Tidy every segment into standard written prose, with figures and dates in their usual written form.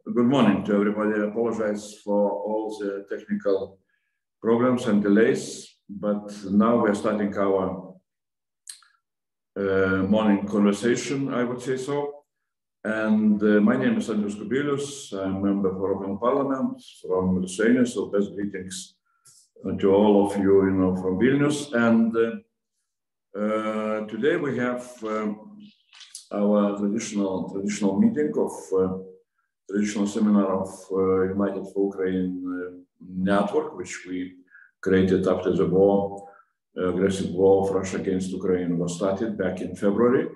good morning to everybody. I apologize for all the technical problems and delays, but now we're starting our morning conversation, I would say so. And my name is Andrius KUBILIUS. I'm a member of European Parliament from Lithuania, so best greetings to all of you, from Vilnius. And today we have our traditional meeting of traditional seminar of United for Ukraine network, which we created after the war, aggressive war of Russia against Ukraine was started back in February.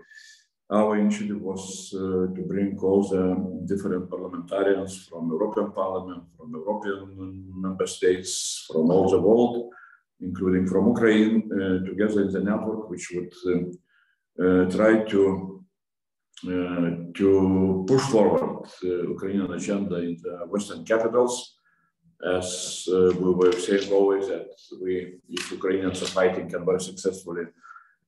Our initiative was to bring all the different parliamentarians from European Parliament, from European member states, from all the world, including from Ukraine, together in the network, which would try to push forward Ukrainian agenda in the Western capitals. As we were saying always, that if Ukrainians are fighting and very successfully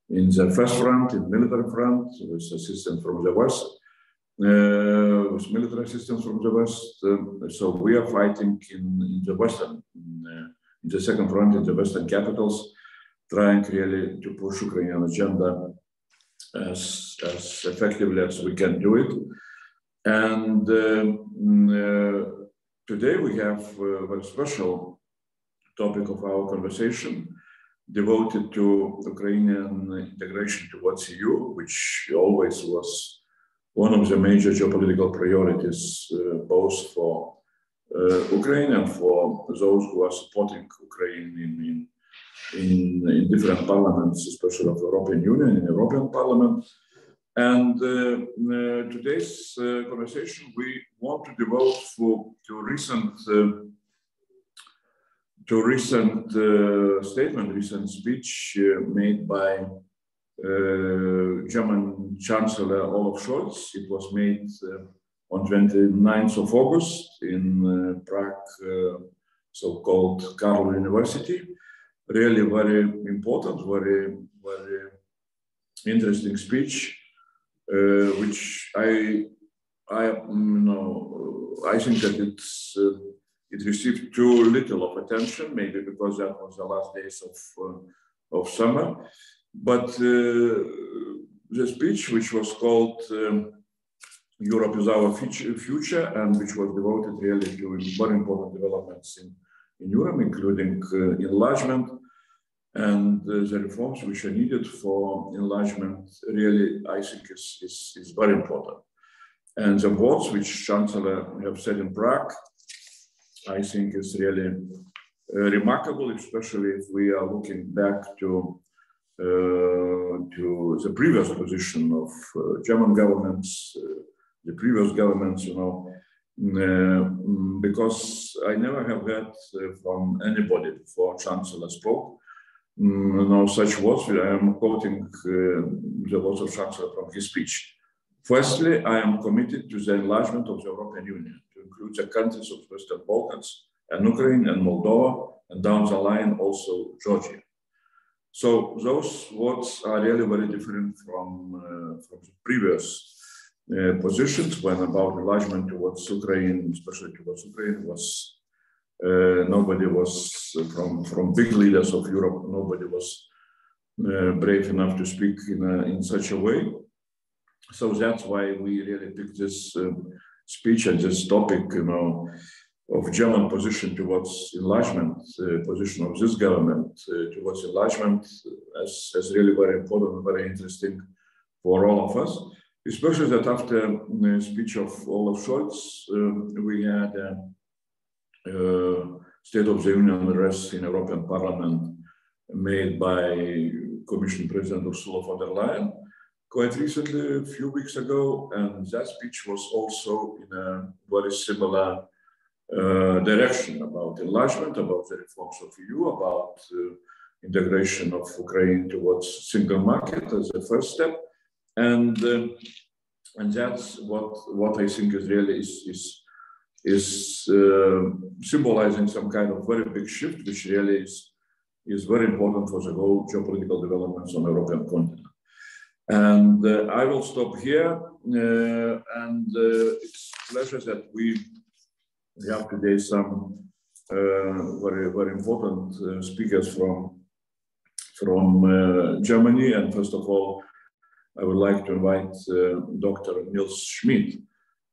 in the first front, in military front, with assistance from the West, with military assistance from the West, so we are fighting in the Western, in the second front, in the Western capitals, trying really to push Ukrainian agenda as effectively as we can do it. And today we have a very special topic of our conversation devoted to Ukrainian integration towards EU, which always was one of the major geopolitical priorities, both for Ukraine and for those who are supporting Ukraine in different parliaments, especially of the European Union, in the European Parliament. And today's conversation we want to devote to recent statement, recent speech made by German Chancellor Olaf Scholz. It was made on 29th of August in Prague, so-called Karl University. Really very important, very interesting speech, which I think that it received too little of attention, maybe because that was the last days of summer. But the speech, which was called Europe is our future, and which was devoted really to very important developments in Europe, including enlargement and the reforms which are needed for enlargement, really, I think is very important. And the words which Chancellor have said in Prague, I think is really remarkable, especially if we are looking back to the previous position of German governments, the previous governments, because I never have heard from anybody before Chancellor spoke such words. I am quoting the words of Chancellor from his speech. Firstly, I am committed to the enlargement of the European Union to include the countries of Western Balkans and Ukraine and Moldova, and down the line also Georgia. So those words are really very different from the previous positions when about enlargement towards Ukraine, especially towards Ukraine, was nobody was from big leaders of Europe. Nobody was brave enough to speak in such a way. So that's why we really picked this speech and this topic, of German position towards enlargement, position of this government towards enlargement, as really very important and very interesting for all of us. Especially that after the speech of Olaf Scholz, we had a State of the Union address in European Parliament made by Commission President Ursula von der Leyen quite recently, a few weeks ago, and that speech was also in a very similar direction about enlargement, about the reforms of EU, about integration of Ukraine towards single market as a first step. And that's what I think is really is symbolizing some kind of very big shift, which really is very important for the whole geopolitical developments on the European continent. And I will stop here. It's a pleasure that we have today some very important speakers from Germany. And first of all, I would like to invite Dr. Nils Schmid,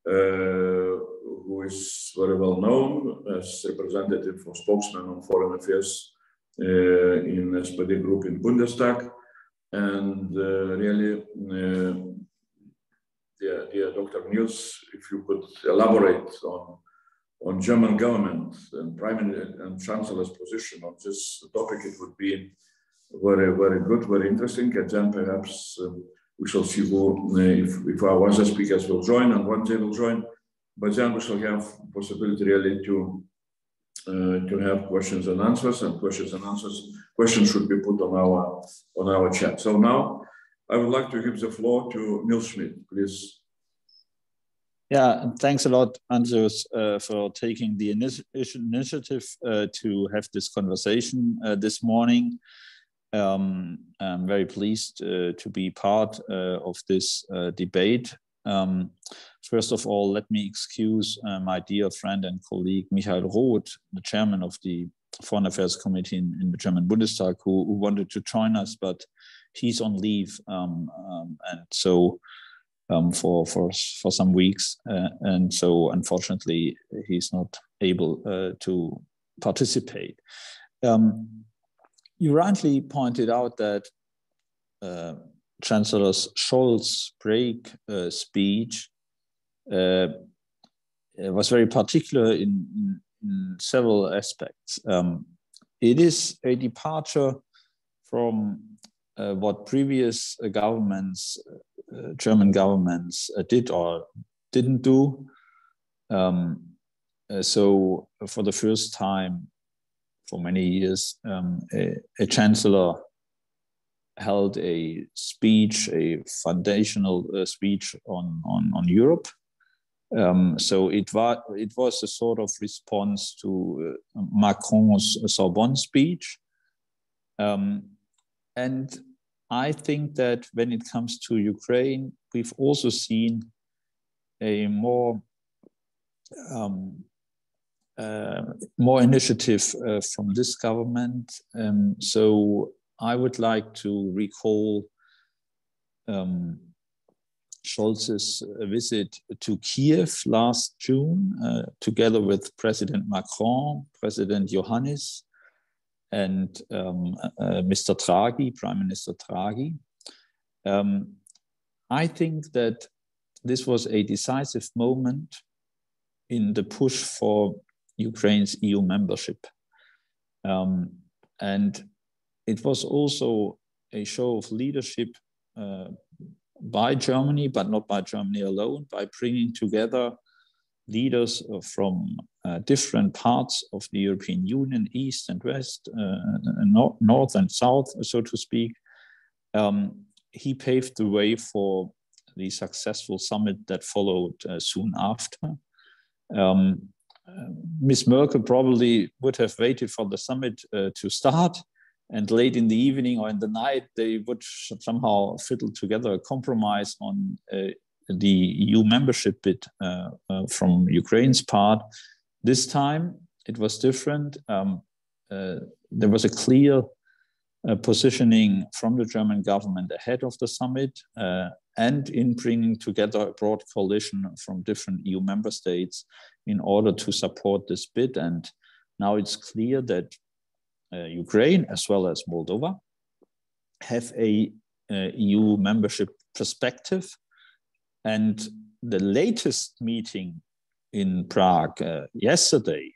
who is very well known as representative or spokesman on foreign affairs in SPD group in Bundestag. And really, dear Dr. Nils, if you could elaborate on German government and Prime Minister and Chancellor's position on this topic, it would be very good, very interesting. And then perhaps we shall see who, if our other speakers will join and when they will join. But then we shall have possibility really to have questions and answers, questions should be put on our chat. So now I would like to give the floor to Nils Schmid, please. Yeah, thanks a lot, Andrius, for taking the initiative to have this conversation this morning. I'm very pleased to be part of this debate. First of all, let me excuse my dear friend and colleague Michael Roth, the chairman of the Foreign Affairs Committee in the German Bundestag, who wanted to join us, but he's on leave, and so for some weeks, and so unfortunately he's not able to participate. You rightly pointed out that Chancellor Scholz's Prague speech was very particular in several aspects. It is a departure from what previous governments, German governments, did or didn't do. So for the first time for many years, a chancellor held a speech, a foundational speech on Europe. So it was a sort of response to Macron's Sorbonne speech. And I think that when it comes to Ukraine, we've also seen a more initiative from this government. So I would like to recall Scholz's visit to Kiev last June, together with President Macron, President Iohannis, and Mr. Draghi, Prime Minister Draghi. I think that this was a decisive moment in the push for Ukraine's EU membership. And it was also a show of leadership by Germany, but not by Germany alone, by bringing together leaders from different parts of the European Union, East and West, North and South, so to speak. He paved the way for the successful summit that followed soon after. Ms. Merkel probably would have waited for the summit to start, and late in the evening or in the night, they would somehow fiddle together a compromise on the EU membership bid from Ukraine's part. This time, it was different. There was a clear positioning from the German government ahead of the summit and in bringing together a broad coalition from different EU member states in order to support this bid. And now it's clear that Ukraine, as well as Moldova, have a EU membership perspective. And the latest meeting in Prague yesterday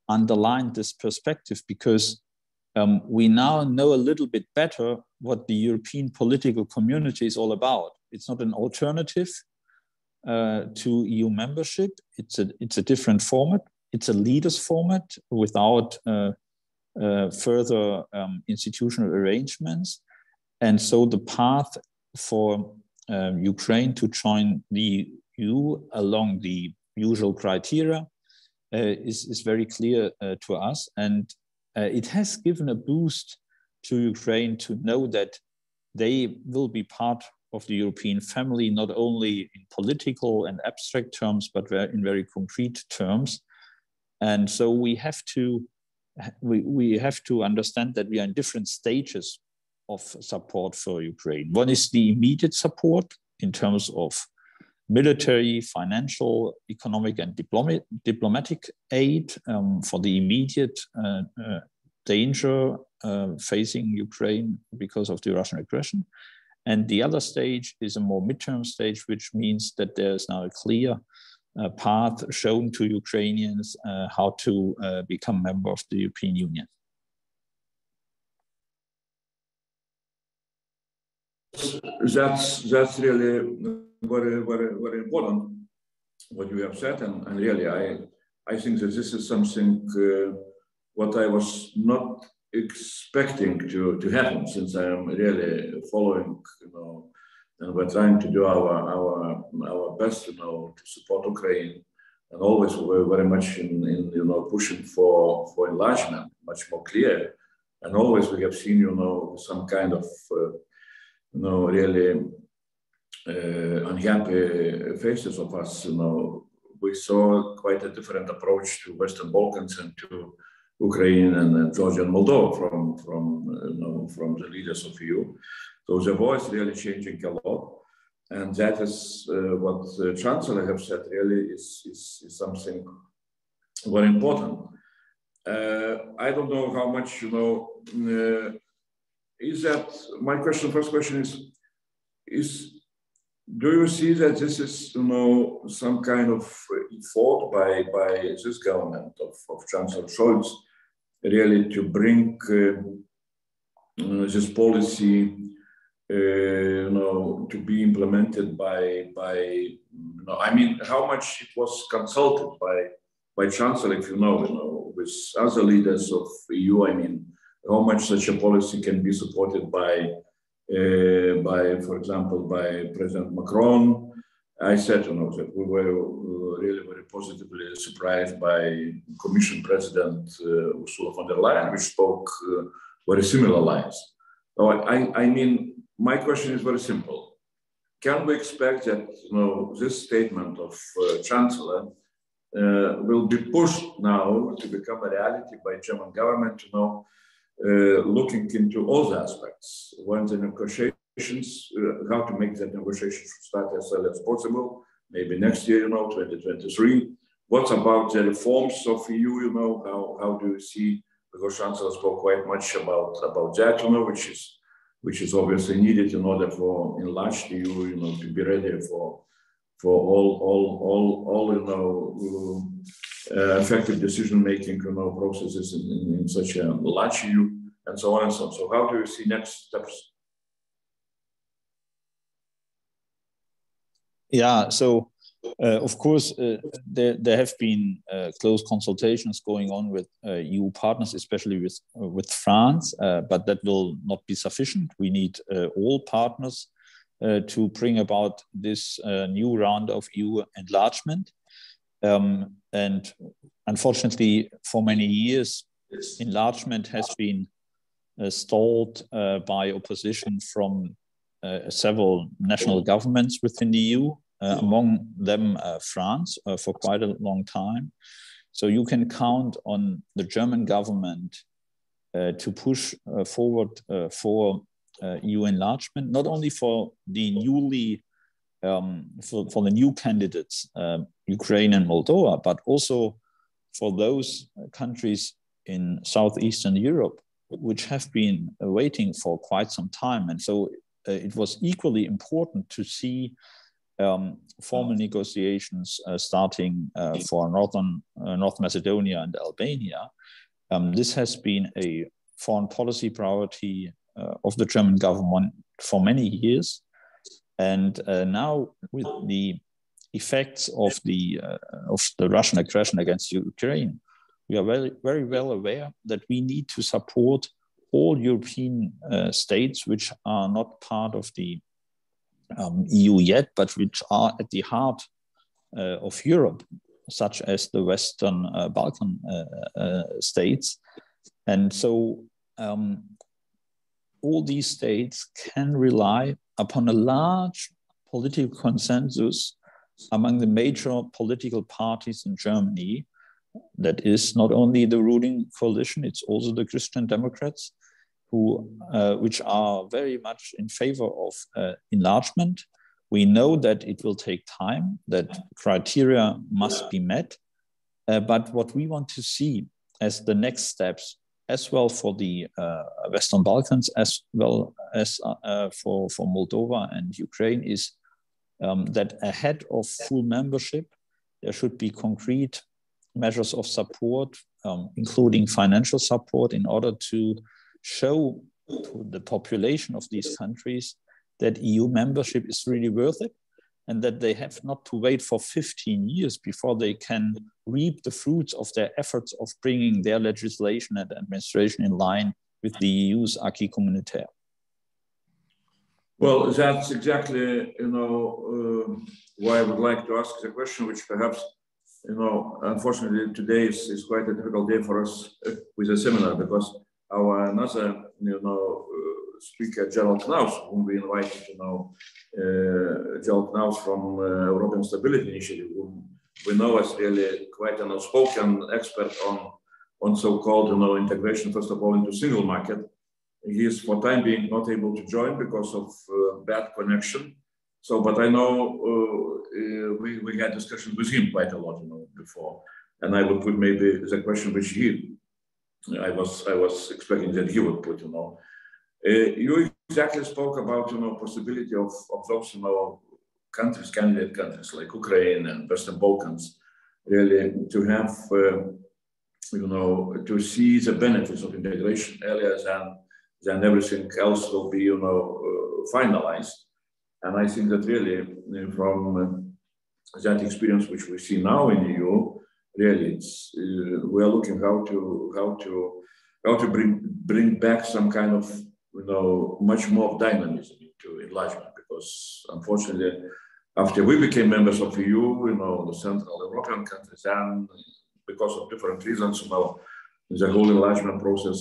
underlined this perspective, because we now know a little bit better what the European political community is all about. It's not an alternative to EU membership. It's a different format. It's a leaders format without further institutional arrangements. And so the path for Ukraine to join the EU along the usual criteria is very clear to us. And it has given a boost to Ukraine to know that they will be part of the European family, not only in political and abstract terms, but in very concrete terms. And so we have to understand that we are in different stages of support for Ukraine. One is the immediate support in terms of military, financial, economic, and diplomatic aid for the immediate danger facing Ukraine because of the Russian aggression. And the other stage is a more midterm stage, which means that there is now a clear path shown to Ukrainians how to become member of the European Union. That's really very important what you have said, and really I think that this is something what I was not expecting to happen, since I am really following, and we're trying to do our best, to support Ukraine, and always we're very much in pushing for enlargement, much more clear, and always we have seen, some kind of really unhappy faces of us. We saw quite a different approach to Western Balkans and to Ukraine and Georgia and Moldova from the leaders of EU. So the voice really changing a lot, and that is what the Chancellor have said. Really is something very important. I don't know how much is that. My first question is. Do you see that this is, some kind of effort by this government of Chancellor Scholz, really to bring this policy, to be implemented by I mean, how much it was consulted by Chancellor, if with other leaders of EU? I mean, how much such a policy can be supported by, for example, by President Macron. I said, that we were really very positively surprised by Commission President Ursula von der Leyen, which spoke very similar lines. So I mean, my question is very simple. Can we expect that, this statement of Chancellor will be pushed now to become a reality by German government, looking into all the aspects, when the negotiations, how to make that negotiations start as early as possible, maybe next year, 2023. What about the reforms of EU, how do you see, because Chancellor spoke quite much about that, which is obviously needed in order for enlarged EU, to be ready for all effective decision-making processes in such a large EU, and so on and so on. So how do you see next steps? Yeah, so of course, there have been close consultations going on with EU partners, especially with France, but that will not be sufficient. We need all partners to bring about this new round of EU enlargement. And unfortunately, for many years, enlargement has been stalled by opposition from several national governments within the EU, among them France, for quite a long time. So you can count on the German government to push forward for EU enlargement, not only for the for the new candidates, Ukraine and Moldova, but also for those countries in Southeastern Europe, which have been waiting for quite some time. And so it was equally important to see formal negotiations starting for North Macedonia and Albania. This has been a foreign policy priority of the German government for many years. And now, with the effects of the Russian aggression against Ukraine, we are very, very well aware that we need to support all European states which are not part of the EU yet, but which are at the heart of Europe, such as the Western Balkan states. And so all these states can rely upon a large political consensus among the major political parties in Germany. That is not only the ruling coalition, it's also the Christian Democrats, which are very much in favor of enlargement. We know that it will take time, that criteria must be met. But what we want to see as the next steps, as well for the Western Balkans, as well as for Moldova and Ukraine, is that ahead of full membership, there should be concrete measures of support, including financial support, in order to show to the population of these countries that EU membership is really worth it, and that they have not to wait for 15 years before they can reap the fruits of their efforts of bringing their legislation and administration in line with the EU's acquis communautaire. Well, that's exactly, why I would like to ask the question, which perhaps, unfortunately today is quite a difficult day for us with the seminar, because our another, speaker, Gerald Knaus, whom we invited, Gerald Knaus from European Stability Initiative, whom we know as really quite an outspoken expert on so-called, integration, first of all, into single market. He is, for time being, not able to join because of bad connection. So, but I know we had discussions with him quite a lot, before, and I would put maybe the question which I was expecting that he would put, You exactly spoke about, possibility of those, countries, candidate countries like Ukraine and Western Balkans, really to have, to see the benefits of integration earlier than everything else will be, finalized. And I think that really, from that experience which we see now in the EU, really, we are looking how to bring back some kind of, much more dynamism to enlargement, because unfortunately, after we became members of EU, the Central European countries, and because of different reasons, the whole enlargement process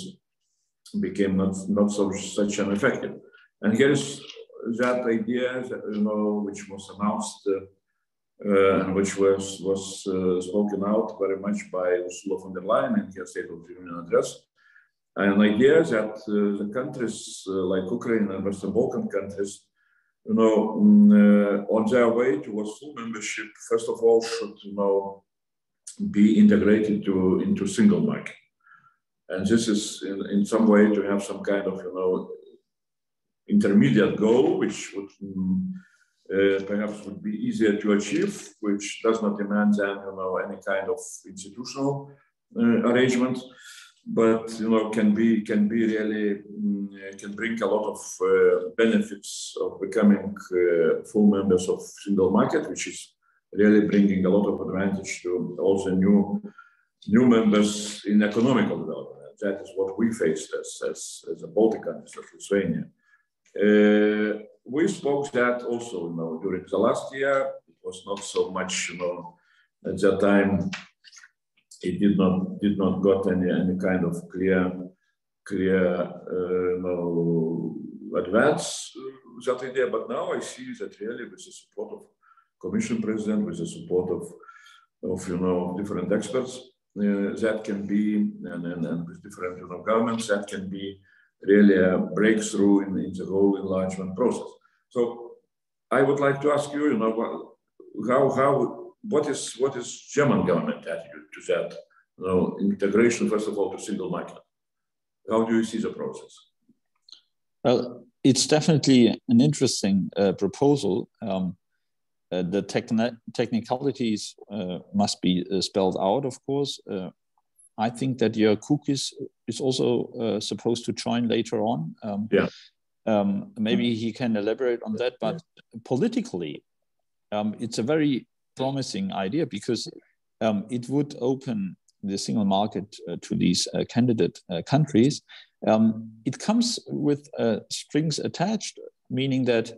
became not such an effective. And here is that idea, which was announced and which was spoken out very much by Ursula von der Leyen in her State of the Union address. An idea that the countries like Ukraine and Western Balkan countries, on their way towards full membership, first of all, should be integrated into single market. And this is in some way to have some kind of intermediate goal, which would perhaps would be easier to achieve, which does not demand then any kind of institutional arrangement, but can really can bring a lot of benefits of becoming full members of single market, which is really bringing a lot of advantage to also new members in economical development. That is what we faced as a Baltic countries, as Lithuania. We spoke that also during the last year. It was not so much at that time. It did not got any kind of clear advance that idea. But now I see that really with the support of Commission President, with the support of different experts, that can be and with different governments, that can be really a breakthrough in the whole enlargement process. So I would like to ask you, what is German government attitude to that integration, first of all, to single market? How do you see the process? Well, it's definitely an interesting proposal. The technicalities must be spelled out, of course. I think that Jörg Kukis is also supposed to join later on. Maybe he can elaborate on that, but politically, it's a very promising idea, because it would open the single market to these candidate countries. It comes with strings attached, meaning that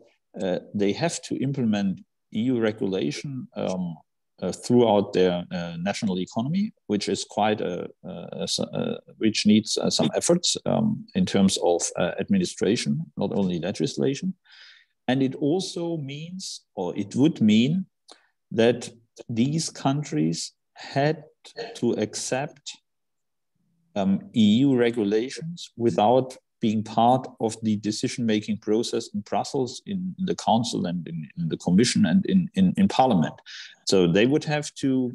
they have to implement EU regulation throughout their national economy, which is quite which needs some efforts in terms of administration, not only legislation. And it also means, or it would mean, that these countries had to accept EU regulations without being part of the decision-making process in Brussels, in the Council and in the Commission and in Parliament. So they would have to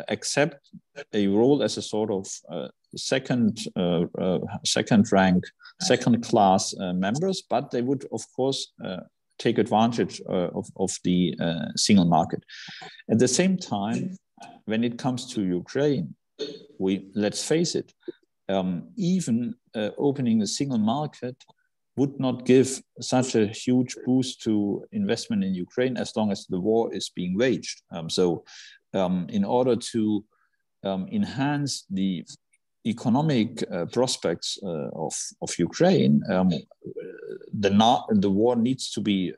accept a role as a sort of second-class members, but they would, of course, take advantage of the single market. At the same time, when it comes to Ukraine, let's face it, even opening the single market would not give such a huge boost to investment in Ukraine as long as the war is being waged. In order to enhance the economic prospects of Ukraine, the war needs to be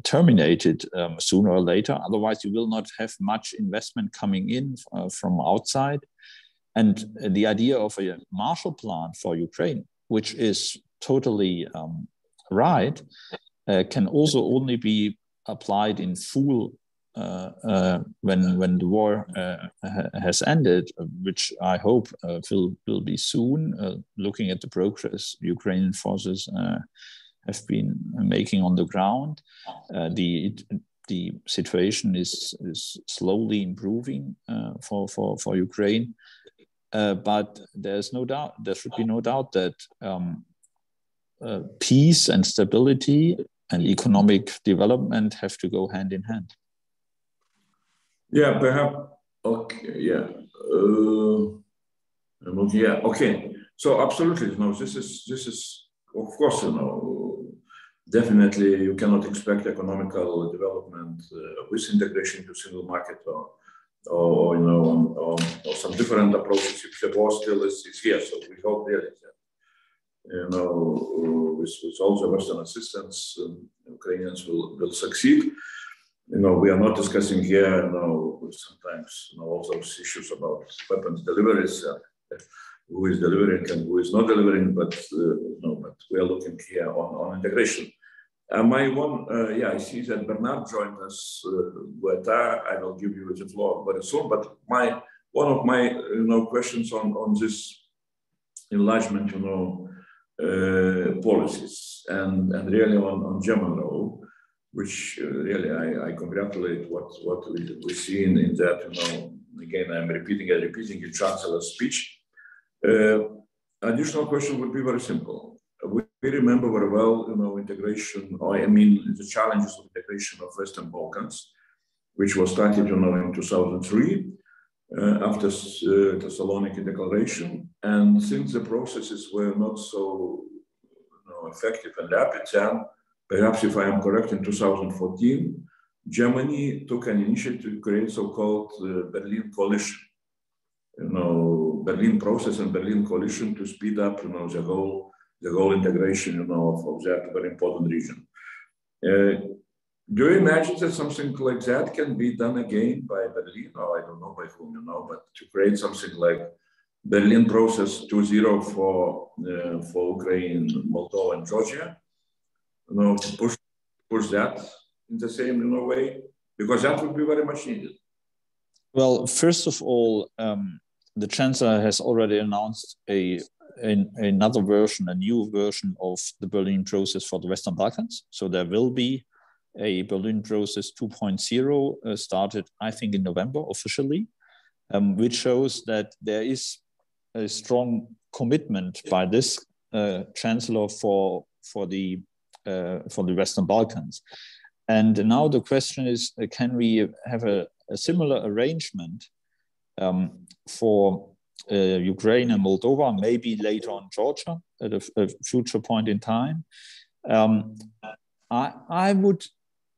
terminated sooner or later. Otherwise, you will not have much investment coming in from outside. And the idea of a Marshall Plan for Ukraine, which is totally right, can also only be applied in full when the war has ended, which I hope will be soon. Looking at the progress Ukrainian forces have been making on the ground, the situation is slowly improving for Ukraine. But there should be no doubt that peace and stability and economic development have to go hand in hand. Yeah, perhaps. Okay. Yeah. Yeah. Okay. So absolutely, this is of course, definitely you cannot expect economical development with integration to single market or some different approaches if the war still is here. So we hope really that with all the Western assistance, Ukrainians will succeed. We are not discussing here, sometimes all those issues about weapons deliveries, who is delivering and who is not delivering, but we are looking here on integration. I see that Bernard joined us, but I will give you the floor very soon. But one of my questions on this enlargement, policies and really on German role, which really I congratulate what we see in that. Again, I'm repeating the Chancellor's speech. Additional question would be very simple. We remember very well, integration, the challenges of integration of Western Balkans, which was started, in 2003 after Thessaloniki Declaration, and since the processes were not so, effective and rapid, then perhaps, if I am correct, in 2014, Germany took an initiative to create so-called Berlin Coalition. Berlin process and Berlin Coalition to speed up, the whole integration, of that very important region. Do you imagine that something like that can be done again by Berlin, or I don't know by whom, but to create something like Berlin process 2.0 for Ukraine, Moldova, and Georgia, to push that in the same way, because that would be very much needed. Well, first of all, the Chancellor has already announced another version, a new version of the Berlin process for the Western Balkans. So there will be a Berlin process 2.0 started, I think, in November officially, which shows that there is a strong commitment by this Chancellor for the Western Balkans. And now the question is, can we have a similar arrangement for Ukraine and Moldova, maybe later on Georgia at a future point in time? I would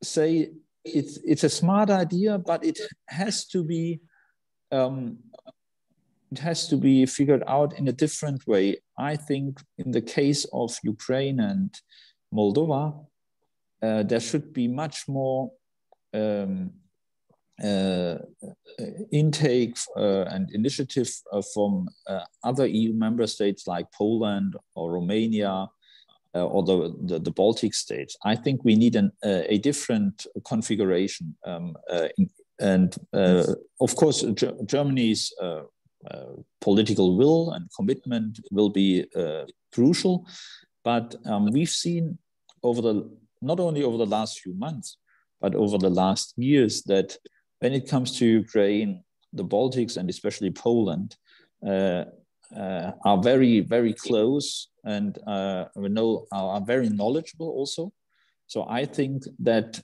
say it's a smart idea, but it has to be figured out in a different way. I think in the case of Ukraine and Moldova, there should be much more intake and initiative from other EU member states like Poland or Romania or the Baltic states. I think we need a different configuration. Of course, Germany's political will and commitment will be crucial, but we've seen not only over the last few months, but over the last years, that when it comes to Ukraine, the Baltics and especially Poland are very, very close and are very knowledgeable also. So I think that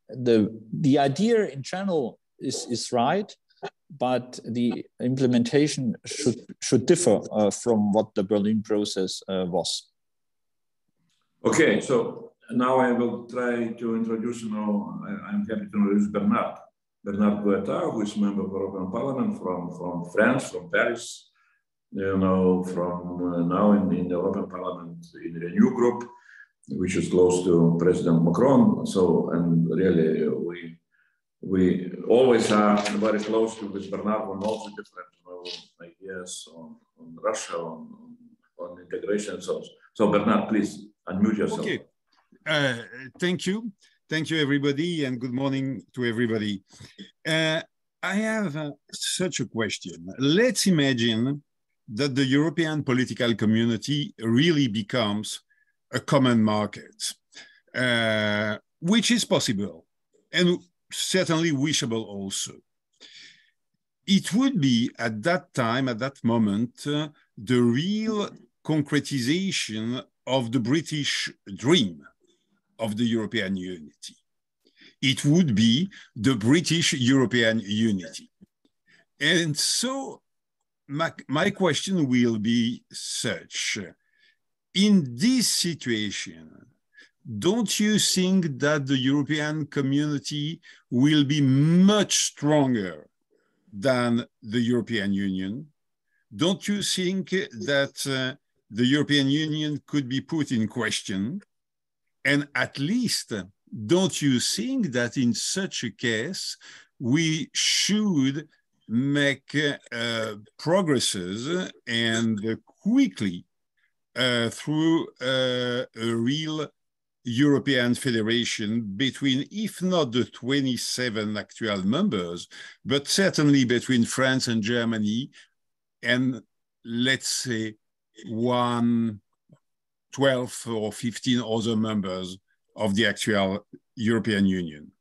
the idea in general is right, but the implementation should differ from what the Berlin process was. Okay, so now I will try to introduce, I'm happy to introduce Bernard Guetta, who is a member of the European Parliament from France, from Paris, from now in the European Parliament in the Renew Group, which is close to President Macron. So, and really, we always are very close to with Bernard on all the different ideas on Russia, on integration. So Bernard, please unmute yourself. Okay. Thank you. Thank you, everybody, and good morning to everybody. I have such a question. Let's imagine that the European political community really becomes a common market, which is possible and certainly wishable also. It would be at that time, at that moment, the real concretization of the British dream of the European unity. It would be the British European unity. And so my question will be such. In this situation, don't you think that the European community will be much stronger than the European Union? Don't you think that the European Union could be put in question? And at least, don't you think that in such a case, we should make progresses and quickly through a real European federation between, if not the 27 actual members, but certainly between France and Germany, and let's say 12 or 15 other members of the actual European Union?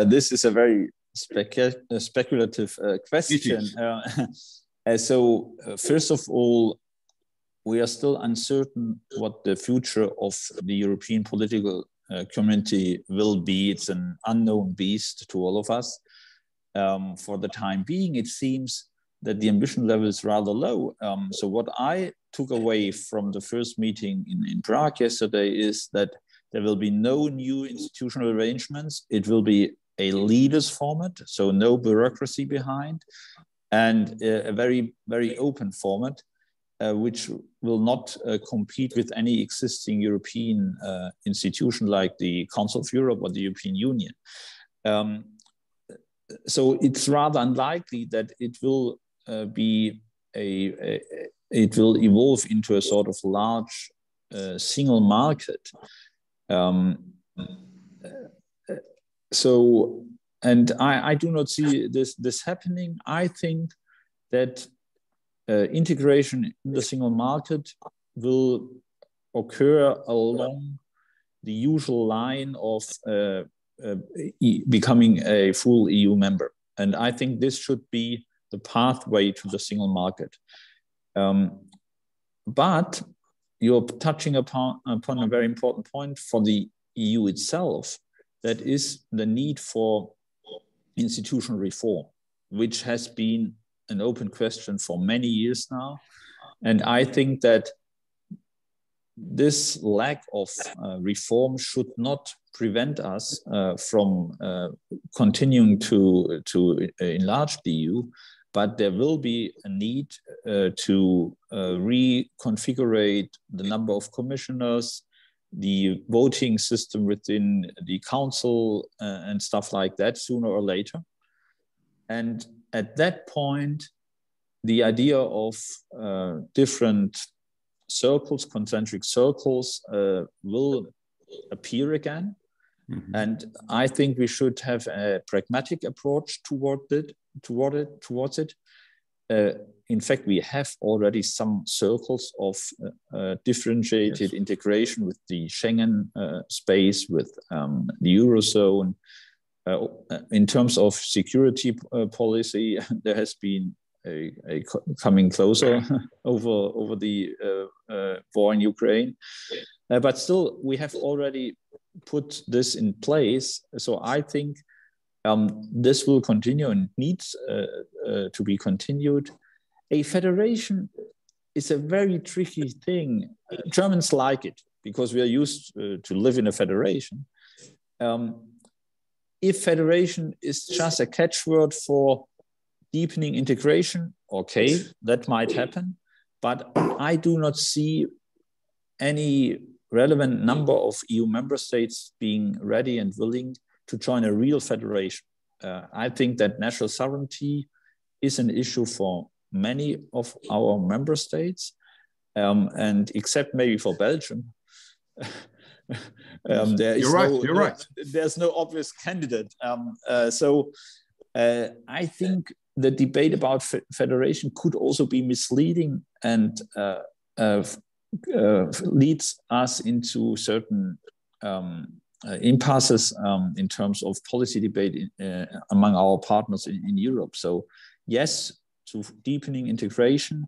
This is a very speculative question. So first of all, we are still uncertain what the future of the European political community will be. It's an unknown beast to all of us. For the time being, it seems that the ambition level is rather low. So what I took away from the first meeting in Prague yesterday is that there will be no new institutional arrangements. It will be a leaders format, so no bureaucracy behind, and a very, very open format, which will not compete with any existing European institution like the Council of Europe or the European Union. So it's rather unlikely that it will it will evolve into a sort of large single market. And I do not see this happening. I think that integration in the single market will occur along the usual line of becoming a full EU member. And I think this should be the pathway to the single market. But you're touching upon a very important point for the EU itself, that is the need for institutional reform, which has been an open question for many years now. And I think that this lack of reform should not prevent us from continuing to enlarge the EU, but there will be a need to reconfigure the number of commissioners, the voting system within the council and stuff like that sooner or later. And at that point, the idea of different circles, concentric circles, will appear again. Mm-hmm. And I think we should have a pragmatic approach towards it. In fact, we have already some circles of differentiated integration with the Schengen space, with the Eurozone. In terms of security policy, there has been a coming closer over the war in Ukraine. But still, we have already put this in place. So I think this will continue and needs to be continued. A federation is a very tricky thing. Germans like it because we are used to live in a federation. If federation is just a catchword for deepening integration, okay, that might happen. But I do not see any relevant number of EU member states being ready and willing to join a real federation. I think that national sovereignty is an issue for many of our member states, and except maybe for Belgium, there's no obvious candidate. So I think the debate about federation could also be misleading and leads us into certain impasses in terms of policy debate among our partners in Europe. So yes, to deepening integration,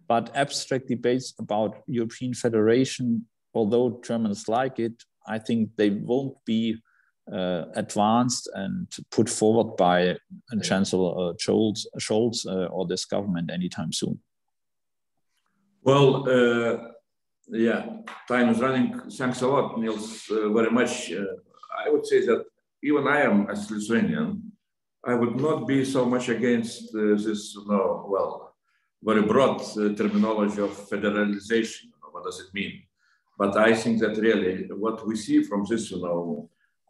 but abstract debates about European federation, although Germans like it, I think they won't be advanced and put forward by Chancellor Scholz or this government anytime soon. Well, yeah, time is running. Thanks a lot, Niels, very much. I would say that even I am, as Lithuanian, I would not be so much against this, very broad terminology of federalization. What does it mean? But I think that really what we see from this,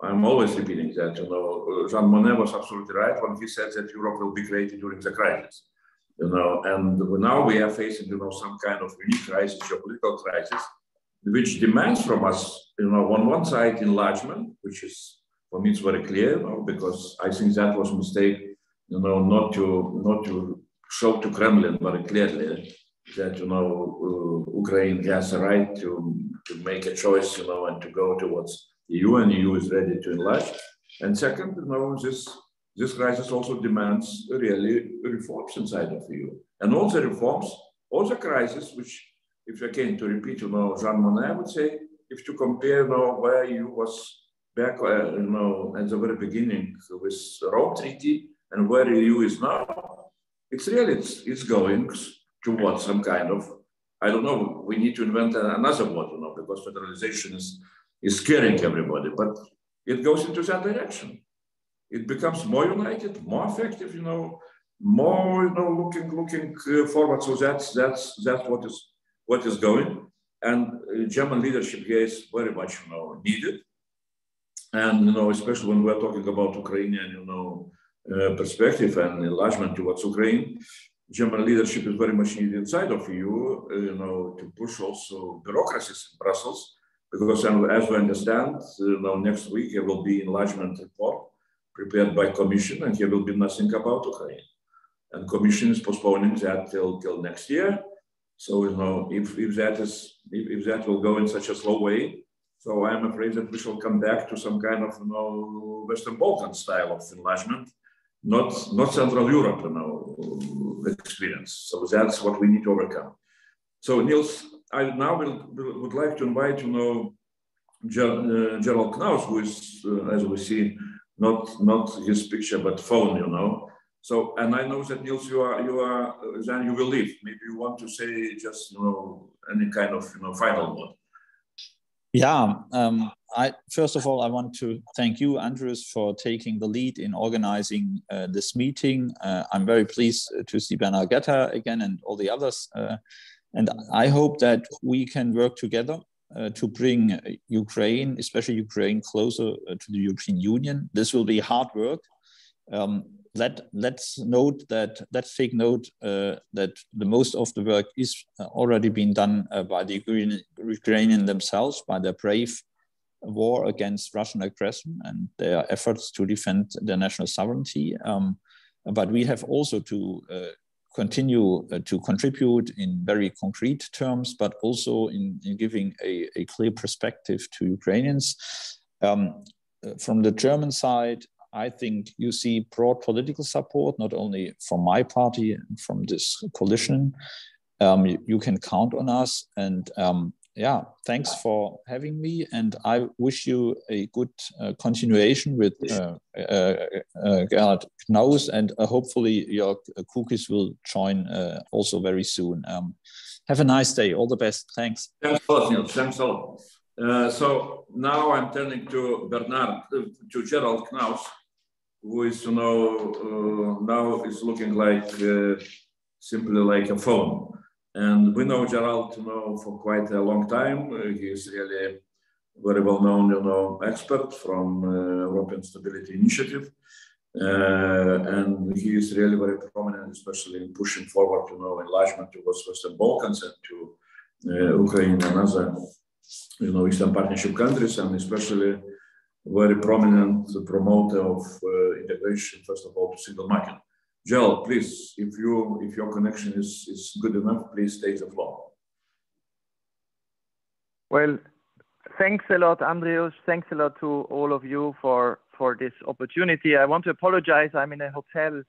I'm always repeating that, Jean Monnet was absolutely right when he said that Europe will be created during the crisis. And now we are facing, some kind of unique crisis, geopolitical crisis, which demands from us, on one side, enlargement, which is, for me, it's very clear, because I think that was a mistake, not to show to Kremlin very clearly that, Ukraine has a right to make a choice, and to go towards the EU, and the EU is ready to enlarge. And second, this crisis also demands really reforms inside of the EU. And all the reforms, all the crises, which, if again to repeat, Jean Monnet would say, if to compare where EU was back, at the very beginning with Rome Treaty and where the EU is now, it's really, it's going towards some kind of, I don't know, we need to invent another word, because federalization is scaring everybody, but it goes into that direction. It becomes more united, more effective, more, looking forward. So that's what is going. And German leadership here is very much, needed. And, especially when we're talking about Ukrainian, perspective and enlargement towards Ukraine, German leadership is very much needed inside of EU, to push also bureaucracies in Brussels, because as we understand, next week there will be enlargement report prepared by Commission, and here will be nothing about Ukraine. And Commission is postponing that till next year. So, if that will go in such a slow way, so I'm afraid that we shall come back to some kind of, Western Balkan style of enlargement, not Central Europe, experience. So that's what we need to overcome. So Niels, I now would like to invite, General Knaus, who is, as we see, not his picture, but phone, So, and I know that Niels, then you will leave. Maybe you want to say just, any kind of, final word. Yeah, first of all, I want to thank you, Andrius, for taking the lead in organizing this meeting. I'm very pleased to see Bernadetta again and all the others. And I hope that we can work together to bring Ukraine, especially Ukraine, closer to the European Union. This will be hard work. let's take note that the most of the work is already being done by the Ukrainians themselves, by their brave war against Russian aggression and their efforts to defend their national sovereignty. But we have also to continue to contribute in very concrete terms, but also in giving a clear perspective to Ukrainians. From the German side, I think you see broad political support, not only from my party and from this coalition. You can count on us. And yeah, thanks for having me. And I wish you a good continuation with Gerhard Knaus, and hopefully Jörg Kukis will join also very soon. Have a nice day. All the best. Thanks. Thanks a lot, Niels. Thanks a lot. So now I'm turning to to Gerald Knaus, who is, now is looking like simply like a phone. And we know Gerald, for quite a long time. He is really very well-known, expert from European Stability Initiative. And he is really very prominent, especially in pushing forward, enlargement towards Western Balkans and to Ukraine and other, Eastern Partnership countries, and especially very prominent promoter of integration, first of all, to single market. Joel, please, if your connection is good enough, please take the floor. Well, thanks a lot, Andrius. Thanks a lot to all of you for this opportunity. I want to apologize. I'm in a hotel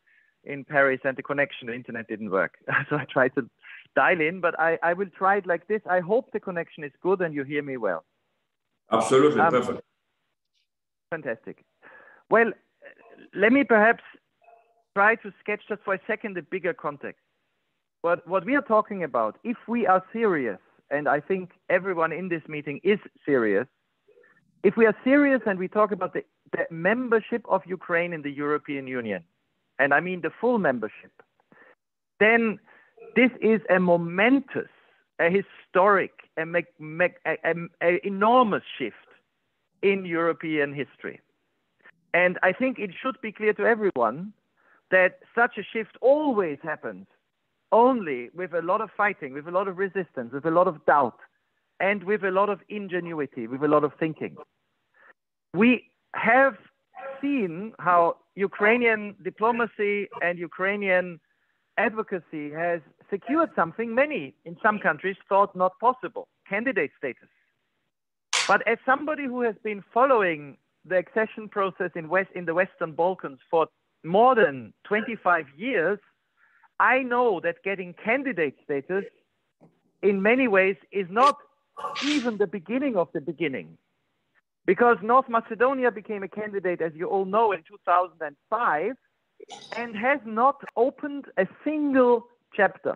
in Paris and the internet didn't work. So I tried to dial in, but I will try it like this. I hope the connection is good and you hear me well. Absolutely, perfect. Fantastic. Well, let me perhaps try to sketch just for a second the bigger context. What we are talking about, if we are serious, and I think everyone in this meeting is serious, if we are serious and we talk about the membership of Ukraine in the European Union, and I mean the full membership, then this is a momentous, a historic, an enormous shift in European history. And I think it should be clear to everyone that such a shift always happens only with a lot of fighting, with a lot of resistance, with a lot of doubt, and with a lot of ingenuity, with a lot of thinking. We have seen how Ukrainian diplomacy and Ukrainian advocacy has secured something many in some countries thought not possible, candidate status. But as somebody who has been following the accession process in the Western Balkans for more than 25 years, I know that getting candidate status in many ways is not even the beginning of the beginning. Because North Macedonia became a candidate, as you all know, in 2005 and has not opened a single chapter.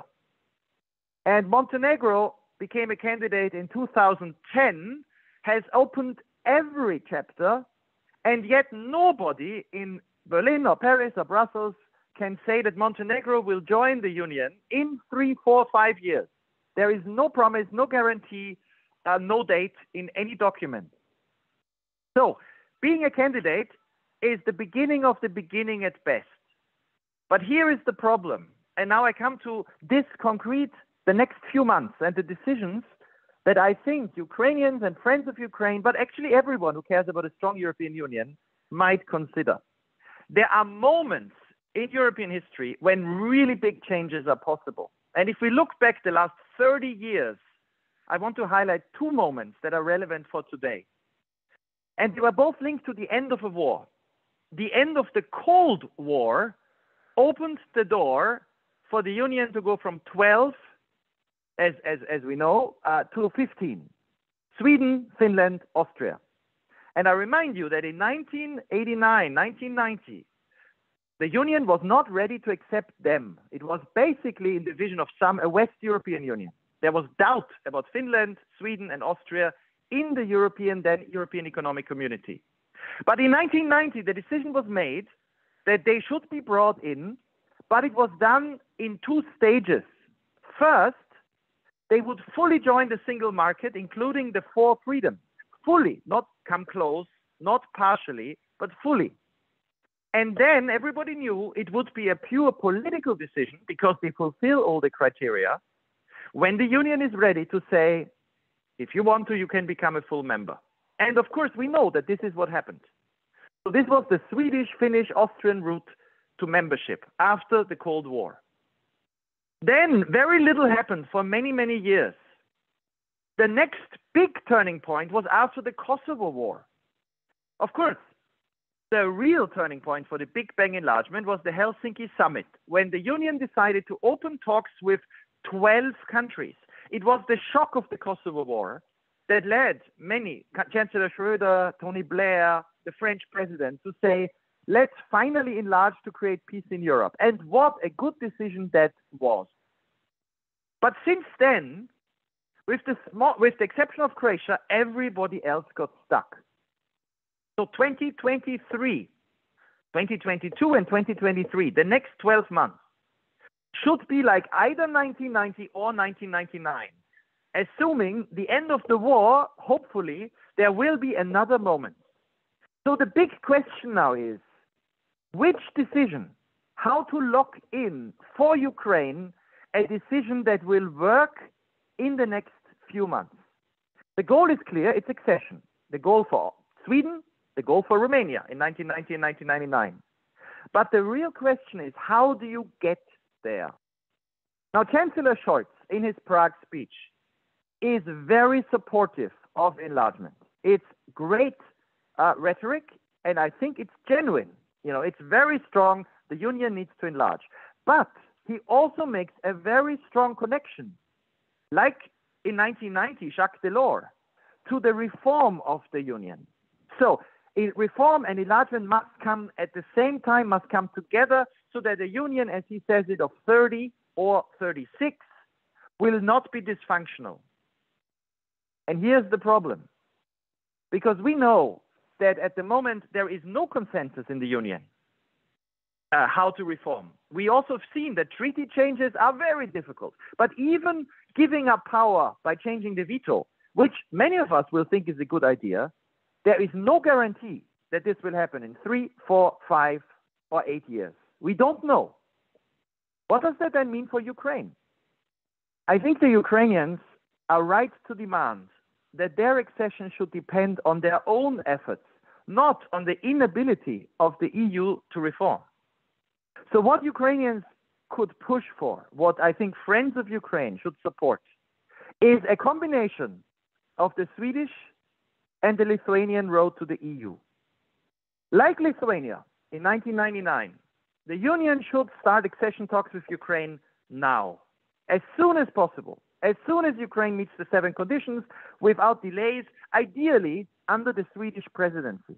And Montenegro became a candidate in 2010, has opened every chapter, and yet nobody in Berlin or Paris or Brussels can say that Montenegro will join the Union in 3, 4, 5 years. There is no promise, no guarantee, no date in any document. So being a candidate is the beginning of the beginning at best. But here is the problem. And now I come to this concrete, the next few months and the decisions that I think Ukrainians and friends of Ukraine, but actually everyone who cares about a strong European Union, might consider. There are moments in European history when really big changes are possible. And if we look back the last 30 years, I want to highlight two moments that are relevant for today. And they were both linked to the end of a war. The end of the Cold War opened the door for the Union to go from 12, as we know, to 15. Sweden, Finland, Austria. And I remind you that in 1989, 1990, the Union was not ready to accept them. It was basically, in the vision of some, a West European Union. There was doubt about Finland, Sweden, and Austria in the European Economic Community. But in 1990, the decision was made that they should be brought in, but it was done in two stages. First, they would fully join the single market, including the 4 freedoms. Fully, not come close, not partially, but fully. And then everybody knew it would be a pure political decision because they fulfill all the criteria. When the union is ready to say, if you want to, you can become a full member. And of course, we know that this is what happened. So this was the Swedish, Finnish, Austrian route to membership after the Cold War. Then very little happened for many, many years. The next big turning point was after the Kosovo War. Of course, the real turning point for the Big Bang enlargement was the Helsinki summit, when the union decided to open talks with 12 countries. It was the shock of the Kosovo War that led many, Chancellor Schröder, Tony Blair, the French president, to say, let's finally enlarge to create peace in Europe. And what a good decision that was. But since then, with the exception of Croatia, everybody else got stuck. So 2023, 2022 and 2023, the next 12 months, should be like either 1990 or 1999. Assuming the end of the war, hopefully, there will be another moment. So the big question now is, which decision, how to lock in for Ukraine a decision that will work in the next few months? The goal is clear, it's accession. The goal for Sweden, the goal for Romania in 1990 and 1999. But the real question is, how do you get there? Now, Chancellor Scholz, in his Prague speech, is very supportive of enlargement. It's great rhetoric, and I think it's genuine. You know, it's very strong. The union needs to enlarge. But he also makes a very strong connection, like in 1990, Jacques Delors, to the reform of the union. So reform and enlargement must come at the same time, must come together, so that a union, as he says it, of 30 or 36 will not be dysfunctional. And here's the problem. Because we know that at the moment there is no consensus in the union how to reform. We also have seen that treaty changes are very difficult. But even giving up power by changing the veto, which many of us will think is a good idea, there is no guarantee that this will happen in 3, 4, 5, or 8 years. We don't know. What does that then mean for Ukraine? I think the Ukrainians are right to demand that their accession should depend on their own efforts, not on the inability of the EU to reform. So what Ukrainians could push for, what I think Friends of Ukraine should support, is a combination of the Swedish and the Lithuanian road to the EU. Like Lithuania in 1999, the union should start accession talks with Ukraine now, as soon as possible, as soon as Ukraine meets the 7 conditions, without delays, ideally under the Swedish presidency.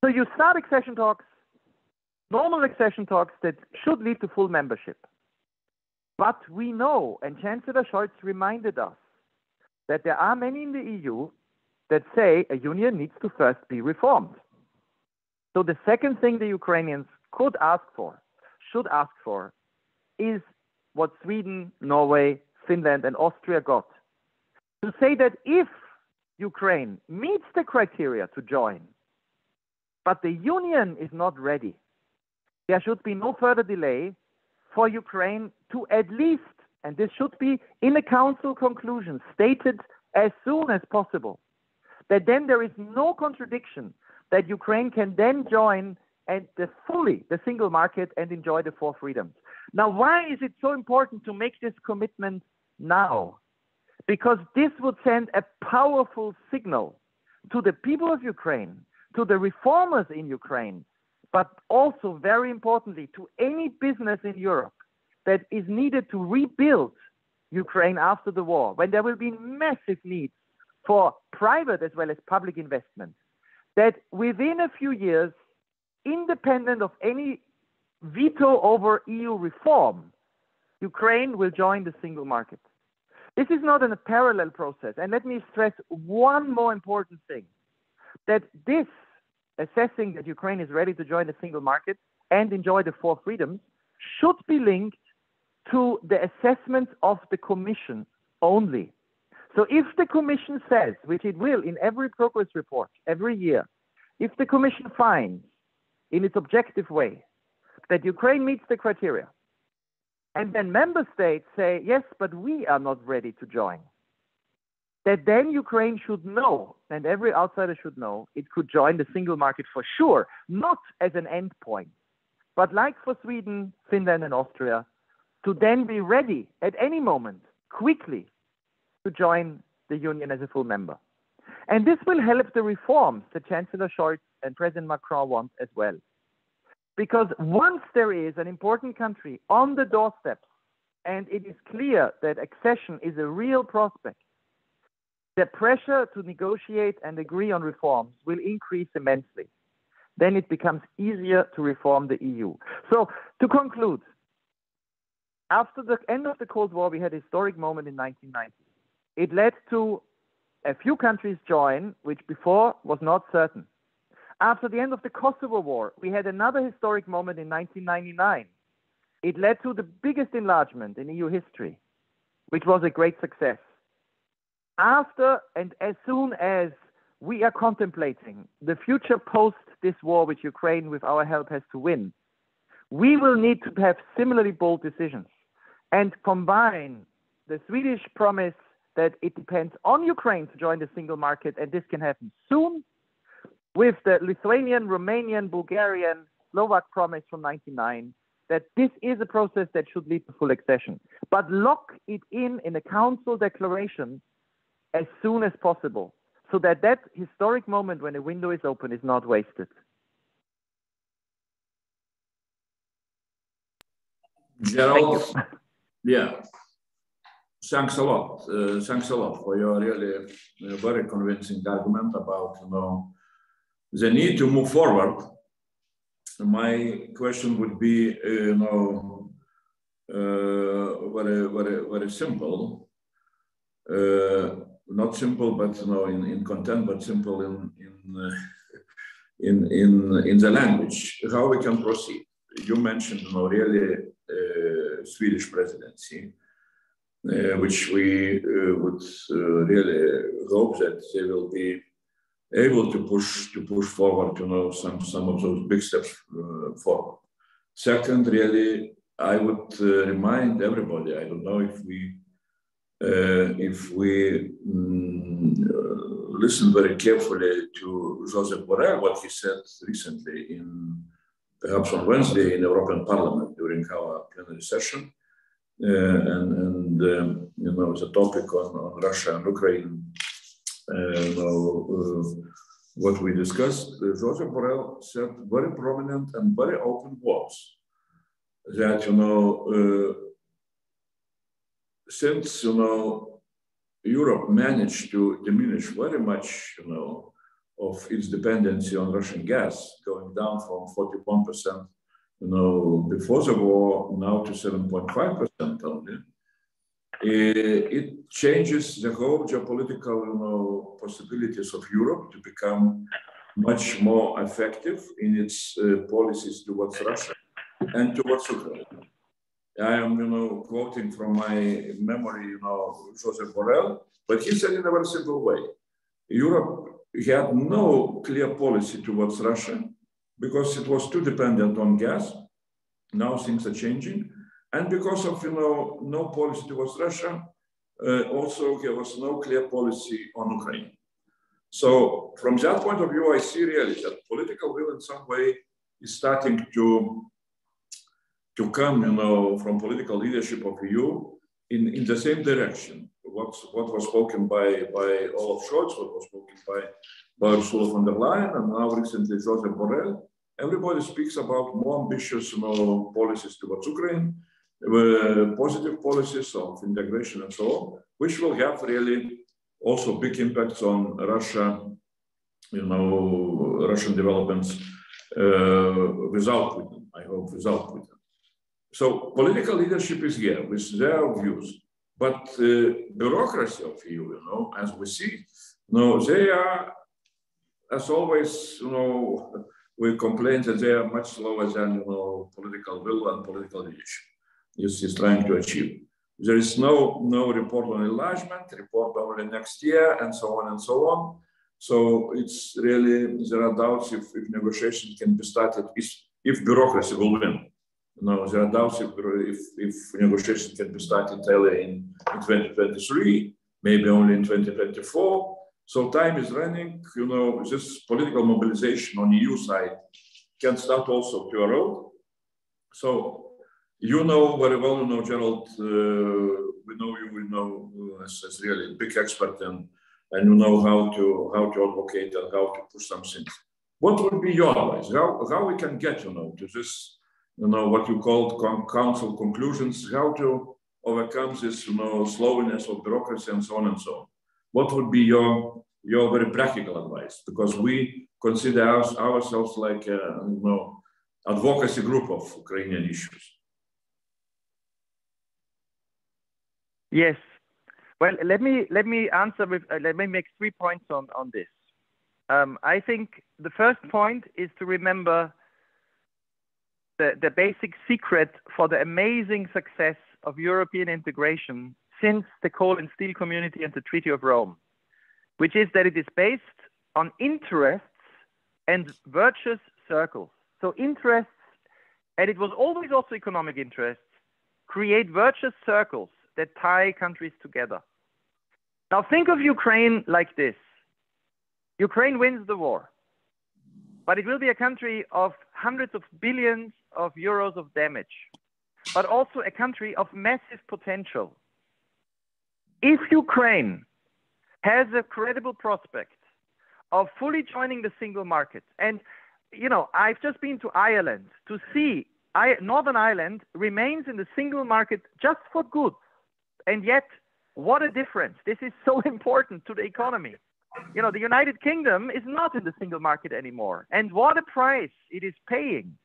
So you start accession talks, normal accession talks that should lead to full membership. But we know, and Chancellor Scholz reminded us, that there are many in the EU that say a union needs to first be reformed. So the second thing the Ukrainians should ask for, is what Sweden, Norway, Finland, and Austria got. To say that if Ukraine meets the criteria to join, but the union is not ready, there should be no further delay for Ukraine to at least, and this should be in the council conclusion, stated as soon as possible, that then there is no contradiction that Ukraine can then join and fully the single market and enjoy the 4 freedoms. Now, why is it so important to make this commitment now? Because this would send a powerful signal to the people of Ukraine, to the reformers in Ukraine, but also, very importantly, to any business in Europe that is needed to rebuild Ukraine after the war, when there will be massive needs for private as well as public investment, that within a few years, independent of any veto over EU reform, Ukraine will join the single market. This is not a parallel process. And let me stress one more important thing, that this assessing that Ukraine is ready to join the single market and enjoy the 4 freedoms should be linked to the assessments of the Commission only. So if the Commission says, which it will in every progress report every year, if the Commission finds in its objective way, that Ukraine meets the criteria, and then member states say, yes, but we are not ready to join, that then Ukraine should know, and every outsider should know, it could join the single market for sure, not as an end point, but like for Sweden, Finland, and Austria, to then be ready at any moment, quickly, to join the Union as a full member. And this will help the reforms that Chancellor Scholz and President Macron want as well. Because once there is an important country on the doorsteps, and it is clear that accession is a real prospect, the pressure to negotiate and agree on reforms will increase immensely. Then it becomes easier to reform the EU. So, to conclude, after the end of the Cold War, we had a historic moment in 1990. It led to a few countries join, which before was not certain. After the end of the Kosovo War, we had another historic moment in 1999. It led to the biggest enlargement in EU history, which was a great success. After and as soon as we are contemplating the future post this war, which Ukraine, with our help, has to win, we will need to have similarly bold decisions and combine the Swedish promise that it depends on Ukraine to join the single market, and this can happen soon, with the Lithuanian, Romanian, Bulgarian, Slovak promise from 1999, that this is a process that should lead to full accession. But lock it in a council declaration as soon as possible, so that that historic moment when a window is open is not wasted. Gerald, yeah, thanks a lot. Thanks a lot for your really very convincing argument about, the need to move forward. My question would be, very simple. Not simple, but in content, but simple in the language. How we can proceed? You mentioned, really Swedish presidency, which we would really hope that they will be able to push forward, some of those big steps forward. Second, really, I would remind everybody. I don't know if we listen very carefully to Josep Borrell, what he said recently, perhaps on Wednesday, in European Parliament during our plenary session, the topic on Russia and Ukraine. What we discussed, Josep Borrell said very prominent and very open words that, since, Europe managed to diminish very much, of its dependency on Russian gas, going down from 41%, before the war, now to 7.5% only. It changes the whole geopolitical, possibilities of Europe to become much more effective in its policies towards Russia and towards Ukraine. I am, quoting from my memory, Josep Borrell, but he said in a very simple way: Europe had no clear policy towards Russia because it was too dependent on gas. Now things are changing. And because of, no policy towards Russia, also there was no clear policy on Ukraine. So from that point of view, I see really that political will in some way is starting to come, from political leadership of EU in the same direction. What was spoken by Olaf Scholz, what was spoken by Ursula von der Leyen, and now recently Josep Borrell. Everybody speaks about more ambitious, policies towards Ukraine, positive policies of integration and so on, which will have really also big impacts on Russia, Russian developments without Putin, I hope without Putin. So political leadership is here with their views, but bureaucracy of EU, as we see, they are, as always, we complain that they are much slower than, political will and political leadership is trying to achieve. There is no report on enlargement, report only next year, and so on and so on. So it's really, there are doubts if negotiations can be started, if bureaucracy will win. There are doubts if negotiations can be started early in 2023, maybe only in 2024. So time is running. This political mobilization on EU side can start also to erode. So you know very well, Gerald, we know you, as really a big expert, and you know how to advocate and how to push some things. What would be your advice? How we can get, to this, what you called council conclusions, how to overcome this, slowness of bureaucracy and so on and so on. What would be your very practical advice? Because we consider ourselves like a, advocacy group of Ukrainian issues. Yes. Well, let me answer with, let me make 3 points on this. I think the first point is to remember the basic secret for the amazing success of European integration since the coal and steel community and the Treaty of Rome, which is that it is based on interests and virtuous circles. So interests, and it was always also economic interests, create virtuous circles that tie countries together. Now think of Ukraine like this. Ukraine wins the war, but it will be a country of hundreds of billions of euros of damage, but also a country of massive potential. If Ukraine has a credible prospect of fully joining the single market, and I've just been to Ireland to see Northern Ireland remains in the single market just for good. And yet, what a difference. This is so important to the economy. The United Kingdom is not in the single market anymore. And what a price it is paying.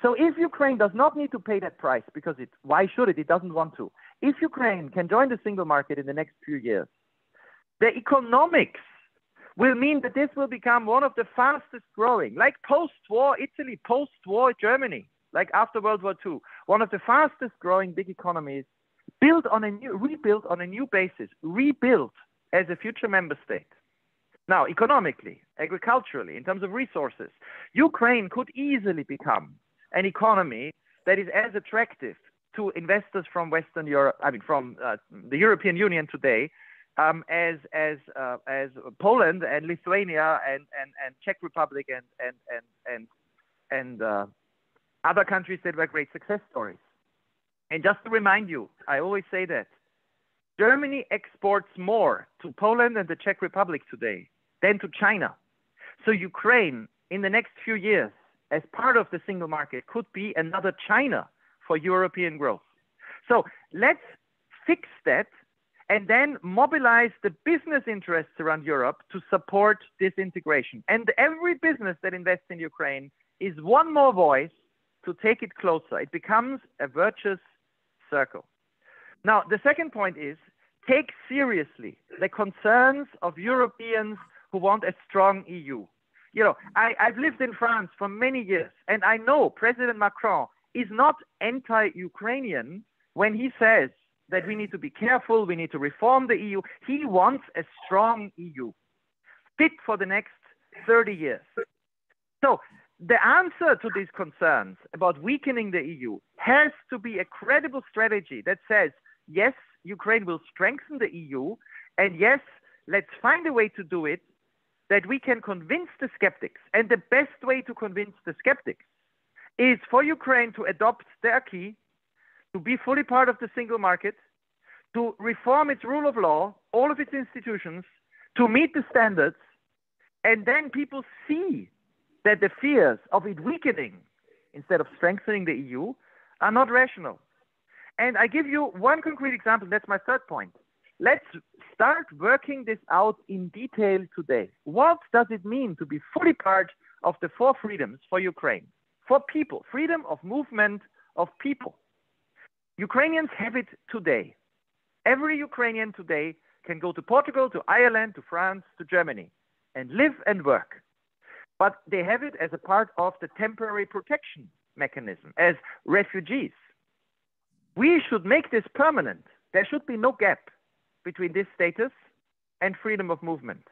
So if Ukraine does not need to pay that price, because why should it? It doesn't want to. If Ukraine can join the single market in the next few years, the economics will mean that this will become one of the fastest growing, like post-war Italy, post-war Germany, like after World War II, one of the fastest growing big economies, rebuilt on a new basis, rebuilt as a future member state. Now, economically, agriculturally, in terms of resources, Ukraine could easily become an economy that is as attractive to investors from Western Europe, from the European Union today, as Poland and Lithuania and Czech Republic and other countries that were great success stories. And just to remind you, I always say that Germany exports more to Poland and the Czech Republic today than to China. So Ukraine, in the next few years, as part of the single market, could be another China for European growth. So let's fix that and then mobilize the business interests around Europe to support this integration. And every business that invests in Ukraine is one more voice to take it closer. It becomes a virtuous circle. Now, the second point is, take seriously the concerns of Europeans who want a strong EU. I've lived in France for many years, and I know President Macron is not anti-Ukrainian when he says that we need to be careful, we need to reform the EU. He wants a strong EU, fit for the next 30 years. So the answer to these concerns about weakening the EU has to be a credible strategy that says, yes, Ukraine will strengthen the EU, and yes, let's find a way to do it that we can convince the skeptics. And the best way to convince the skeptics is for Ukraine to adopt the acquis, to be fully part of the single market, to reform its rule of law, all of its institutions, to meet the standards, and then people see that the fears of it weakening instead of strengthening the EU are not rational. And I give you one concrete example. That's my third point. Let's start working this out in detail today. What does it mean to be fully part of the 4 freedoms for Ukraine? For people, freedom of movement of people. Ukrainians have it today. Every Ukrainian today can go to Portugal, to Ireland, to France, to Germany, and live and work. But they have it as a part of the temporary protection mechanism, as refugees. We should make this permanent. There should be no gap between this status and freedom of movement.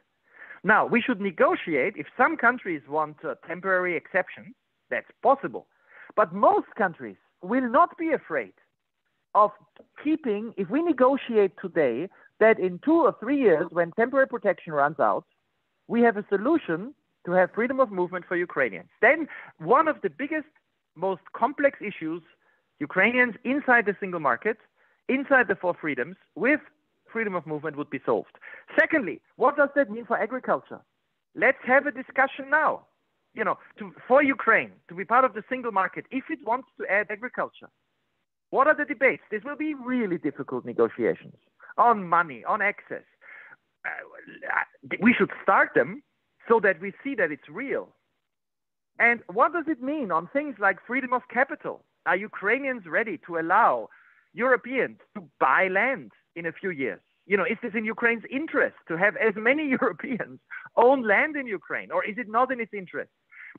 Now, we should negotiate. If some countries want a temporary exception, that's possible. But most countries will not be afraid of keeping, if we negotiate today, that in 2 or 3 years, when temporary protection runs out, we have a solution to have freedom of movement for Ukrainians. Then one of the biggest, most complex issues, Ukrainians inside the single market, inside the 4 freedoms, with freedom of movement would be solved. Secondly, what does that mean for agriculture? Let's have a discussion now. You know, for Ukraine to be part of the single market, if it wants to add agriculture, what are the debates? This will be really difficult negotiations on money, on access. We should start them so that we see that it's real. And what does it mean on things like freedom of capital? Are Ukrainians ready to allow Europeans to buy land in a few years? You know, is this in Ukraine's interest to have as many Europeans own land in Ukraine, or is it not in its interest?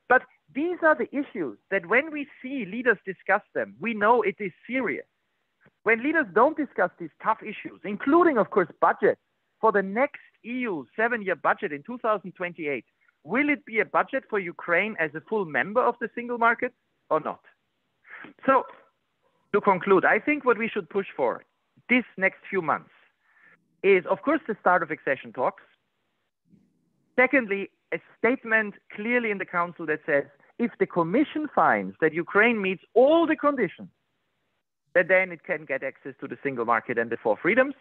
But these are the issues that when we see leaders discuss them, we know it is serious. When leaders don't discuss these tough issues, including, of course, budget for the next EU 7-year budget in 2028, will it be a budget for Ukraine as a full member of the single market or not? So, to conclude, I think what we should push for this next few months is, of course, the start of accession talks. Secondly, a statement clearly in the Council that says, if the Commission finds that Ukraine meets all the conditions, that then it can get access to the single market and the 4 freedoms.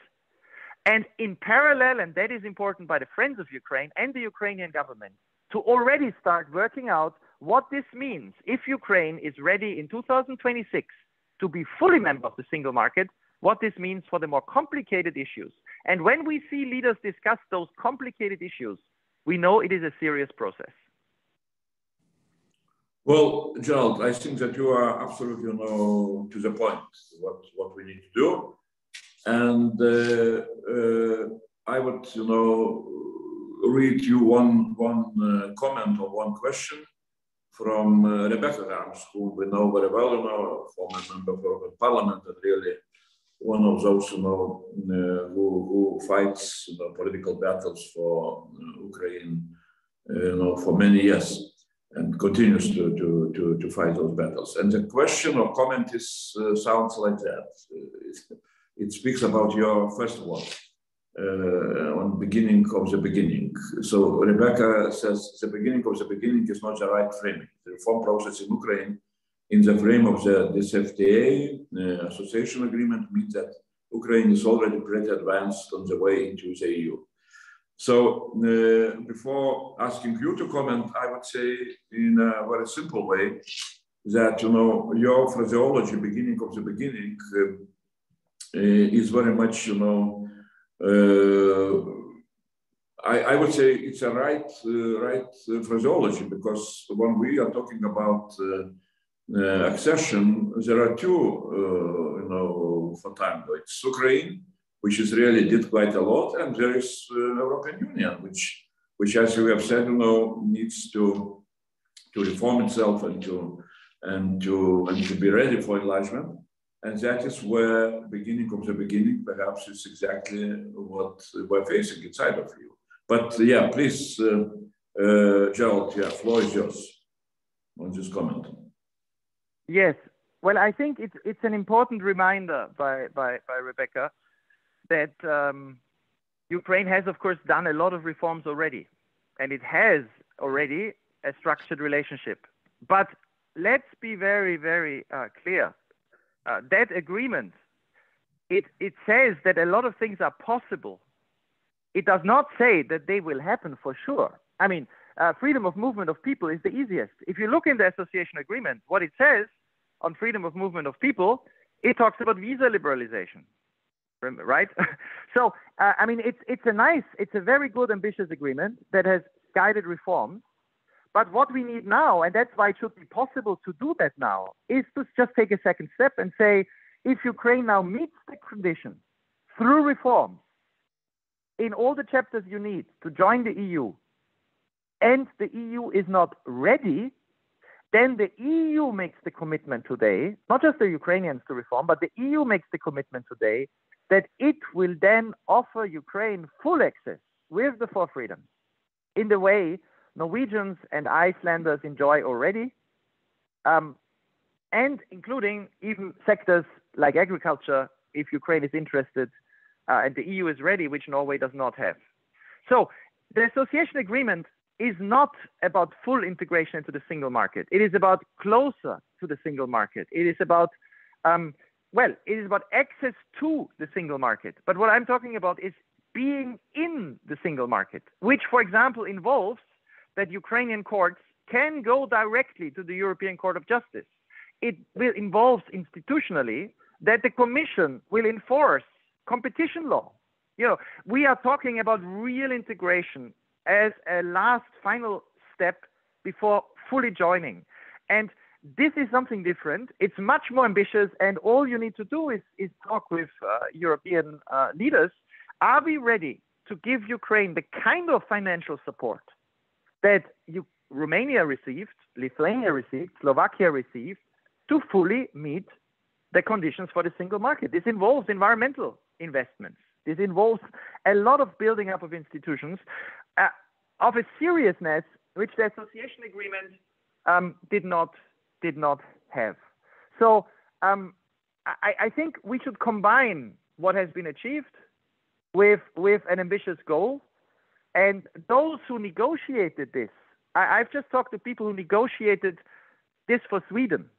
And in parallel, and that is important by the Friends of Ukraine and the Ukrainian government, to already start working out what this means if Ukraine is ready in 2026 to be fully member of the single market, what this means for the more complicated issues. And when we see leaders discuss those complicated issues, we know it is a serious process. Well, Gerald, I think that you are absolutely, to the point, what we need to do. And I would, read you one comment or one question from Rebecca Harms, who we know very well, former member of European Parliament, and really one of those, who fights political battles for Ukraine, for many years, and continues to fight those battles. And the question or comment is sounds like that. It speaks about your first word on beginning of the beginning. So Rebecca says the beginning of the beginning is not the right framing. The reform process in Ukraine in the frame of this FTA association agreement means that Ukraine is already pretty advanced on the way into the EU. So before asking you to comment, I would say in a very simple way that, your phraseology, beginning of the beginning, is very much, I would say it's a right phraseology, because when we are talking about accession, there are 2, for tango. It's Ukraine, which is really did quite a lot, and there is European Union, which, as you have said, needs to reform itself and to be ready for enlargement. And that is where beginning of the beginning, perhaps, is exactly what we're facing inside of you. But yeah, please, Gerald, floor is yours on this comment. Yes, well, I think it's an important reminder by Rebecca that Ukraine has, of course, done a lot of reforms already, and it has already a structured relationship. But let's be very, very clear. That agreement, it says that a lot of things are possible. It does not say that they will happen for sure. I mean, freedom of movement of people is the easiest. If you look in the association agreement, what it says on freedom of movement of people, it talks about visa liberalization, right? So, I mean, it's a very good, ambitious agreement that has guided reforms. But what we need now, and that's why it should be possible to do that now, is to just take a second step and say, if Ukraine now meets the conditions through reforms in all the chapters you need to join the EU, and the EU is not ready, then the EU makes the commitment today, not just the Ukrainians to reform, but the EU makes the commitment today that it will then offer Ukraine full access with the 4 freedoms in the way Norwegians and Icelanders enjoy already, and including even sectors like agriculture, if Ukraine is interested and the EU is ready, which Norway does not have. So the association agreement is not about full integration into the single market. It is about closer to the single market. It is about, it is about access to the single market. But what I'm talking about is being in the single market, which, for example, involves that Ukrainian courts can go directly to the European Court of Justice. It will involve institutionally that the Commission will enforce competition law. You know, we are talking about real integration as a last final step before fully joining. And this is something different. It's much more ambitious, and all you need to do is talk with European leaders. Are we ready to give Ukraine the kind of financial support that Romania received, Lithuania received, Slovakia received, to fully meet the conditions for the single market? This involves environmental investments. This involves a lot of building up of institutions of a seriousness which the association agreement did not have. So I think we should combine what has been achieved with an ambitious goal. And those who negotiated this, I've just talked to people who negotiated this for Sweden,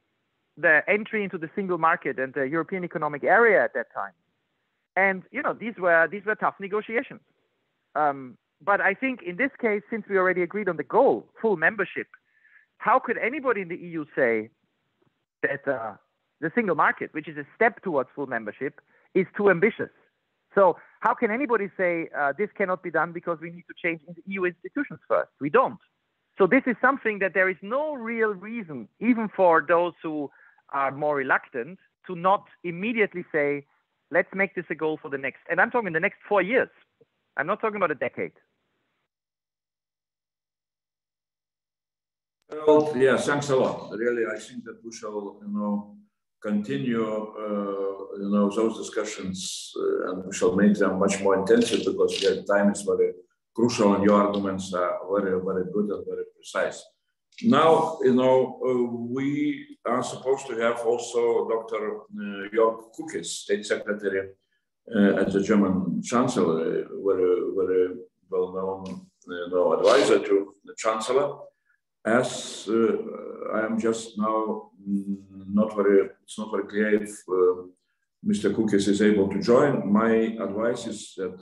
the entry into the single market and the European Economic Area at that time. And, you know, these were tough negotiations. But I think in this case, since we already agreed on the goal, full membership, how could anybody in the EU say that the single market, which is a step towards full membership, is too ambitious? So how can anybody say this cannot be done because we need to change EU institutions first? We don't. So this is something that there is no real reason, even for those who are more reluctant, to not immediately say, let's make this a goal for the next, and I'm talking the next 4 years. I'm not talking about a decade. Well, yeah, thanks a lot. Really, I think that we shall, continue, those discussions, and we shall make them much more intensive, because time is very crucial, and your arguments are very, very good and very precise. Now, we are supposed to have also Dr. Jörg Kukis, State Secretary at the German Chancellor, very well-known advisor to the Chancellor. As I am just now it's not very clear if Mr. Kukis is able to join. My advice is that,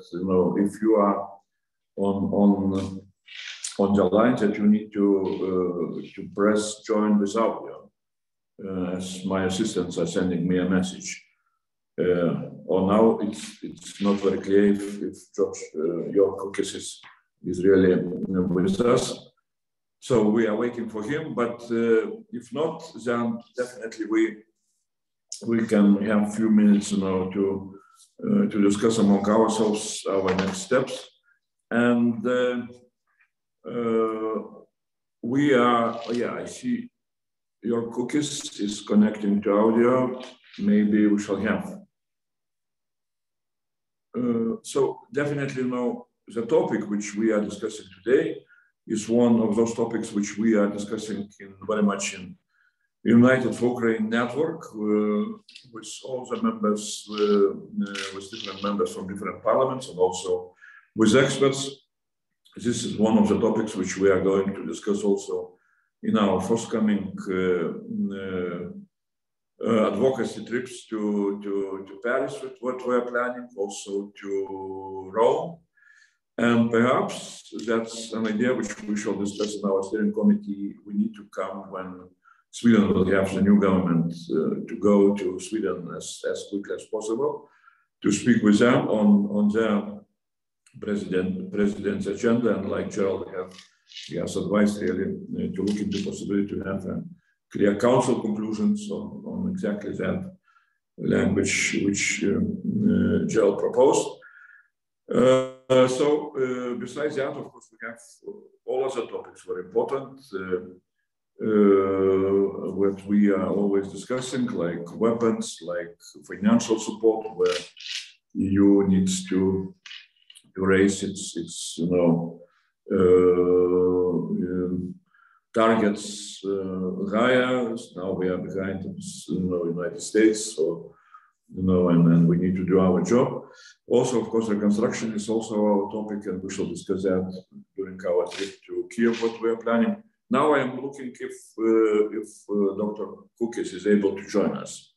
if you are on the line, that you need to press join with audio, as my assistants are sending me a message. Or now it's not very clear if Jörg Kukis is really with us. So we are waiting for him, but if not, then definitely we can have a few minutes to discuss among ourselves our next steps. And we are, I see your Kukis is connecting to audio. Maybe we shall have. So definitely, the topic which we are discussing today is one of those topics which we are discussing very much in United for Ukraine network, with all the members, with different members from different parliaments, and also with experts. This is one of the topics which we are going to discuss also in our forthcoming advocacy trips to Paris, with what we are planning, also to Rome. And perhaps that's an idea which we shall discuss in our steering committee. We need to come when Sweden will have the new government, to go to Sweden as quickly as possible, to speak with them on their president's agenda. And like Gerald he has advised really to look into the possibility to have clear council conclusions on exactly that language which Gerald proposed. So besides that, of course, we have all other topics very important, what we are always discussing, like weapons, like financial support, where EU needs to raise its targets higher. Now we are behind United States, so and we need to do our job. Also, of course, reconstruction is also our topic, and we shall discuss that during our trip to Kiev, what we are planning. Now I am looking if Dr. Kukis is able to join us.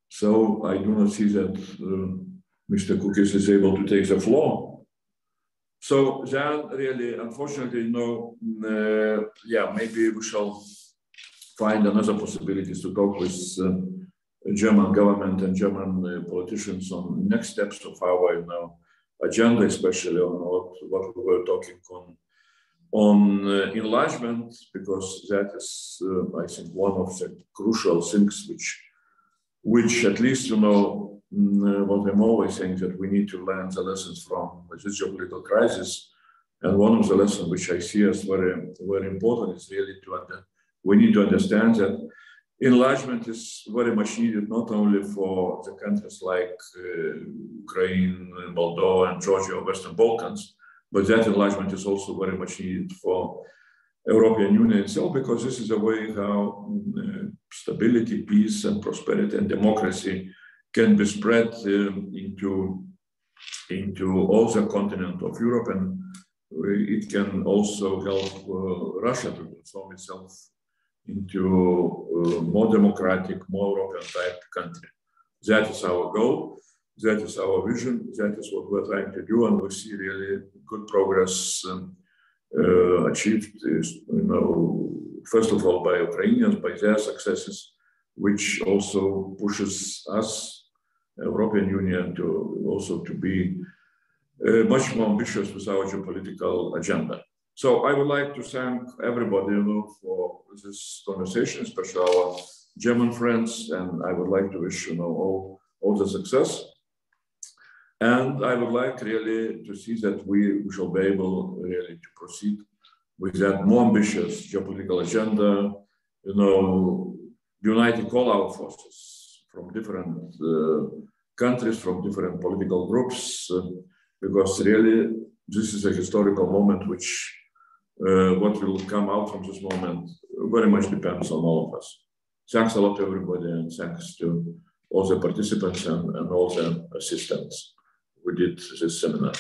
So I do not see that Mr. Kukis is able to take the floor. So then, really, unfortunately, maybe we shall find another possibilities to talk with German government and German politicians on next steps of our agenda, especially on what we were talking on enlargement, because that is, I think, one of the crucial things which at least, what I'm always saying, that we need to learn the lessons from this geopolitical crisis. And one of the lessons which I see as very, very important is really we need to understand that enlargement is very much needed, not only for the countries like Ukraine, Moldova, and Georgia, or Western Balkans, but that enlargement is also very much needed for European Union itself, because this is a way how stability, peace, and prosperity and democracy can be spread into all the continent of Europe, and it can also help Russia to transform itself into a more democratic, more European type country. That is our goal. That is our vision. That is what we're trying to do, and we see really good progress achieved, first of all by Ukrainians, by their successes, which also pushes us, European Union, to be much more ambitious with our geopolitical agenda. So I would like to thank everybody for this conversation, especially our German friends, and I would like to wish all the success. And I would like really to see that we shall be able really to proceed with that more ambitious geopolitical agenda, uniting all our forces from different countries, from different political groups, because really this is a historical moment which what will come out from this moment very much depends on all of us. Thanks a lot to everybody, and thanks to all the participants and all the assistants who did this seminar.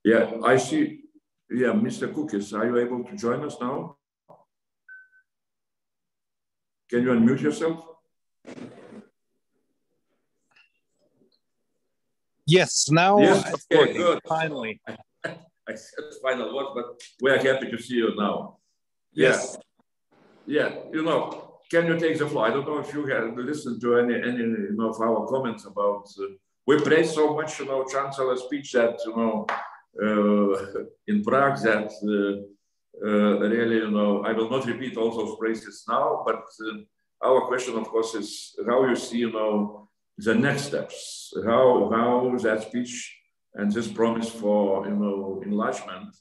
Yeah, I see. Yeah, Mr. Kukis, are you able to join us now? Can you unmute yourself? Yes, now. Yes, okay, good. Finally. I said final word, but we are happy to see you now. Yes. Yeah, can you take the floor? I don't know if you have listened to any of our comments about. We praise so much, Chancellor's speech that in Prague that really, I will not repeat all those praises now, but our question, of course, is how you see, the next steps, how that speech and this promise for, enlargement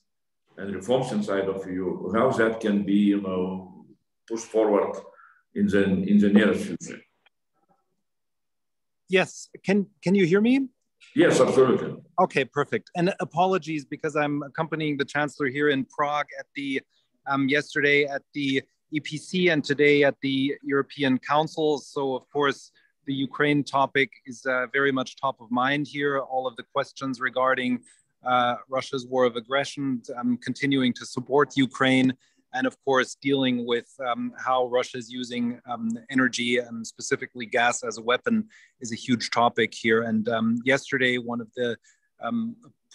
and reforms inside of EU, how that can be, pushed forward in the near future. Yes, can you hear me? Yes, absolutely. Okay, perfect. And apologies because I'm accompanying the Chancellor here in Prague at the yesterday at the EPC and today at the European Council. So of course, the Ukraine topic is very much top of mind here. All of the questions regarding Russia's war of aggression, continuing to support Ukraine, and of course, dealing with how Russia is using energy and specifically gas as a weapon is a huge topic here. And yesterday, one of the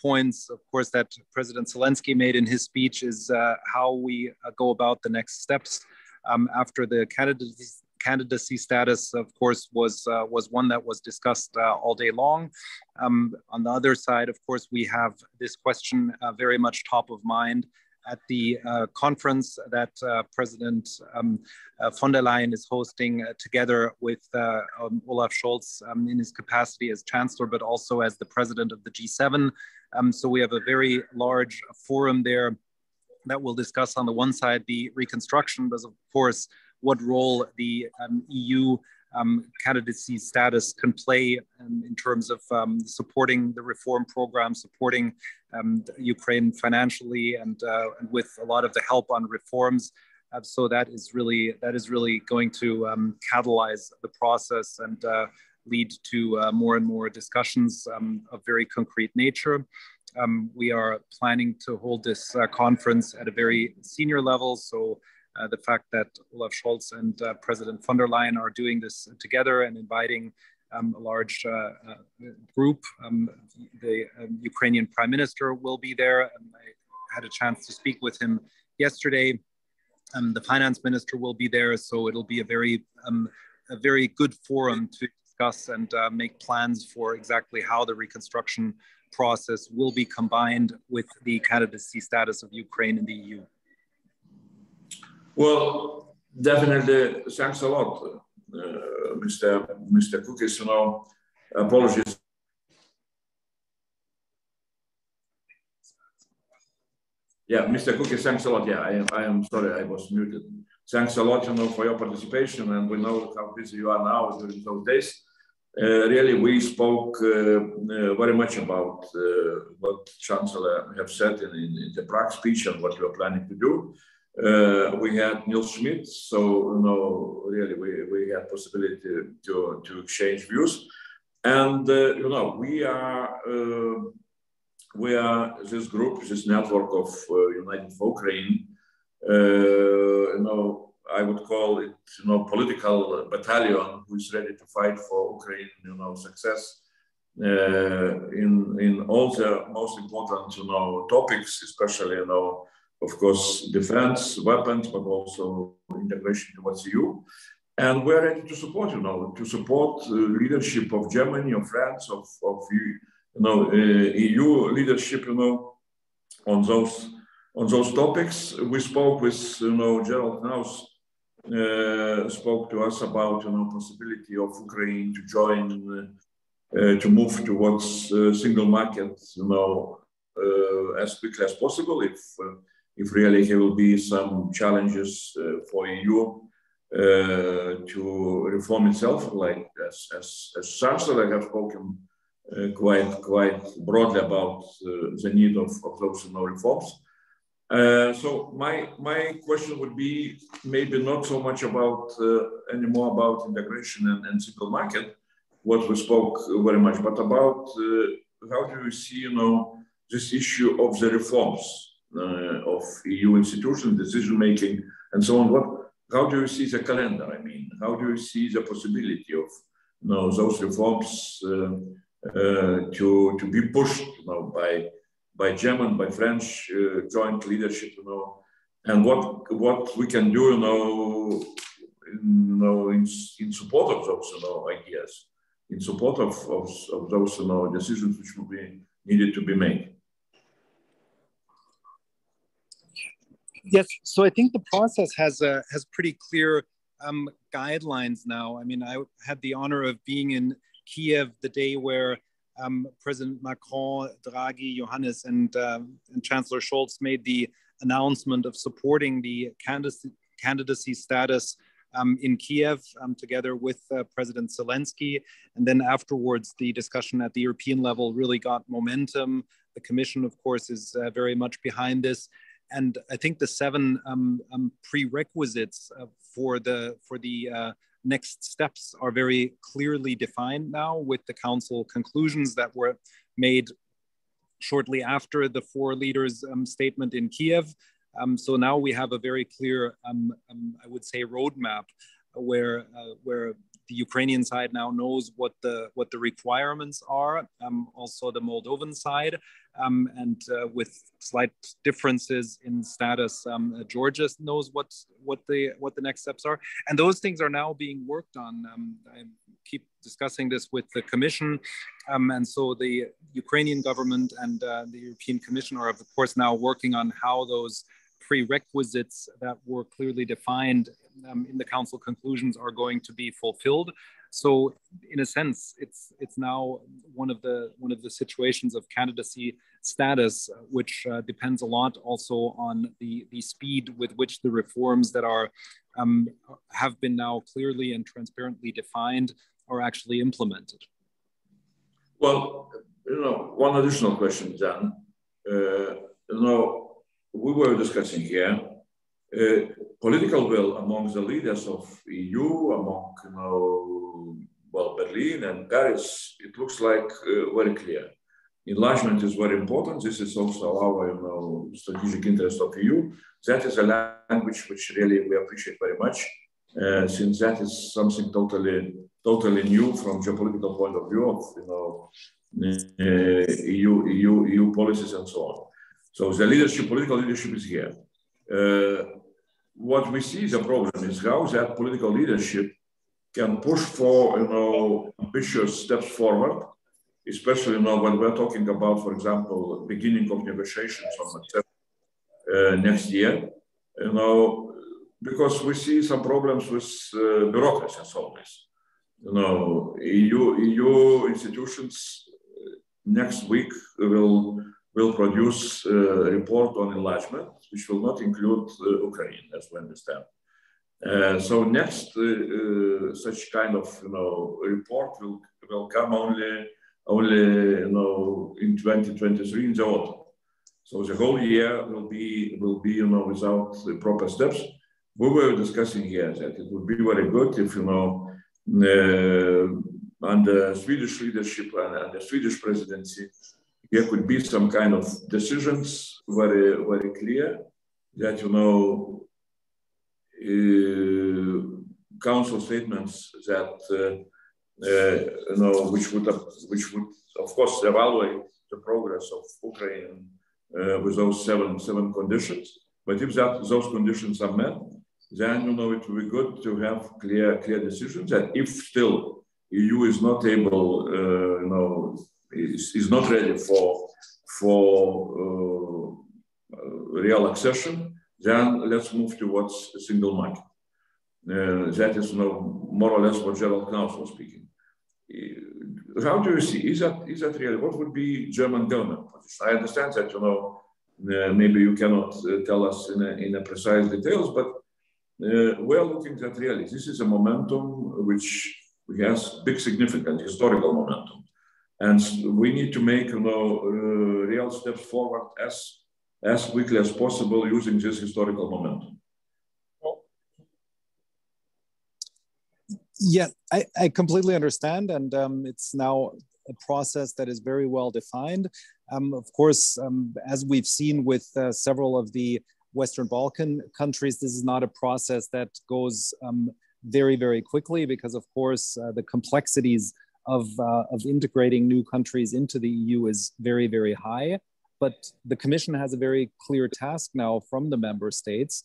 points, of course, that President Zelensky made in his speech is how we go about the next steps after the candidacy status, of course, was one that was discussed all day long. On the other side, of course, we have this question very much top of mind at the conference that President von der Leyen is hosting together with Olaf Scholz in his capacity as Chancellor, but also as the President of the G7. So we have a very large forum there that will discuss on the one side the reconstruction, but of course what role the EU candidacy status can play in terms of supporting the reform program, supporting Ukraine financially, and with a lot of the help on reforms. So that is really going to catalyze the process and lead to more and more discussions of very concrete nature. We are planning to hold this conference at a very senior level. So the fact that Olaf Scholz and President von der Leyen are doing this together and inviting a large group, the Ukrainian Prime Minister will be there. I had a chance to speak with him yesterday. The Finance Minister will be there, so it'll be a very good forum to discuss and make plans for exactly how the reconstruction process will be combined with the candidacy status of Ukraine in the EU. Well, definitely, thanks a lot, Mr. Kukis. Apologies. Yeah, Mr. Kukis, thanks a lot. Yeah, I am sorry, I was muted. Thanks a lot, for your participation, and we know how busy you are now during those days. Really, we spoke very much about what Chancellor have said in the Prague speech and what we are planning to do. We had Niels Schmidt, so really we had possibility to exchange views, and we are this group, this network of United for Ukraine. I would call it, political battalion who is ready to fight for Ukraine, success in all the most important, topics, especially, of course, defense, weapons, but also integration towards EU. And we're ready to support, to support leadership of Germany, of France, of EU leadership, on those topics. We spoke with, Gerald Knaus, spoke to us about, possibility of Ukraine to join, to move towards single market, as quickly as possible. If really there will be some challenges for EU to reform itself, like as Chancellor have spoken quite broadly about the need of those reforms. So my question would be maybe not so much about anymore about integration and single market, what we spoke very much, but about how do you see this issue of the reforms of EU institutions, decision making, and so on. How do you see the calendar? I mean, how do you see the possibility of those reforms to be pushed by German, by French joint leadership, and what we can do, in support of those ideas, in support of those decisions which will be needed to be made. Yes, so I think the process has pretty clear guidelines now. I mean, I had the honor of being in Kiev the day where President Macron, Draghi, Johannes, and Chancellor Scholz made the announcement of supporting the candidacy status in Kiev together with President Zelensky. And then afterwards, the discussion at the European level really got momentum. The Commission, of course, is very much behind this. And I think the 7 prerequisites for the next steps are very clearly defined now with the Council conclusions that were made shortly after the 4 leaders' statement in Kiev. So now we have a very clear, I would say, roadmap where the Ukrainian side now knows what the requirements are, also the Moldovan side, and with slight differences in status, Georgia knows what the next steps are, and those things are now being worked on. I keep discussing this with the Commission, and so the Ukrainian government and the European Commission are, of course, now working on how those prerequisites that were clearly defined in the Council conclusions are going to be fulfilled. So, in a sense, it's now one of the situations of candidacy status, which depends a lot also on the speed with which the reforms that are have been now clearly and transparently defined or actually implemented? Well, one additional question, Dan. We were discussing here political will among the leaders of EU, among Berlin and Paris. It looks like very clear. Enlargement is very important. This is also our strategic interest of EU. That is a language which really we appreciate very much, since that is something totally new from geopolitical point of view of EU policies and so on. So the political leadership is here. What we see the problem is how that political leadership can push for ambitious steps forward, especially when we're talking about, for example, beginning of negotiations on next year. Because we see some problems with bureaucracy as always. EU institutions next week will produce a report on enlargement, which will not include Ukraine, as we understand. So next such kind of report will come only in 2023 in the autumn. So the whole year will be without proper steps. We were discussing here that it would be very good if under Swedish leadership and the Swedish presidency, there could be some kind of decisions very, very clear that council statements that which would of course evaluate the progress of Ukraine with those seven conditions. But if those conditions are met, then it will be good to have clear decisions that if still EU is not able, is not ready for real accession, then let's move towards a single market. That is more or less what Gerald Knaus was speaking. How do you see? Is that really? What would be German government position? I understand that maybe you cannot tell us in a precise details, but we're looking at really this is a momentum which has big significance, historical momentum, and we need to make real steps forward as quickly as possible using this historical momentum. Yeah, I completely understand, and it's now a process that is very well defined. Of course, as we've seen with several of the Western Balkan countries, this is not a process that goes very, very quickly because, of course, the complexities of integrating new countries into the EU is very, very high. But the Commission has a very clear task now from the member states.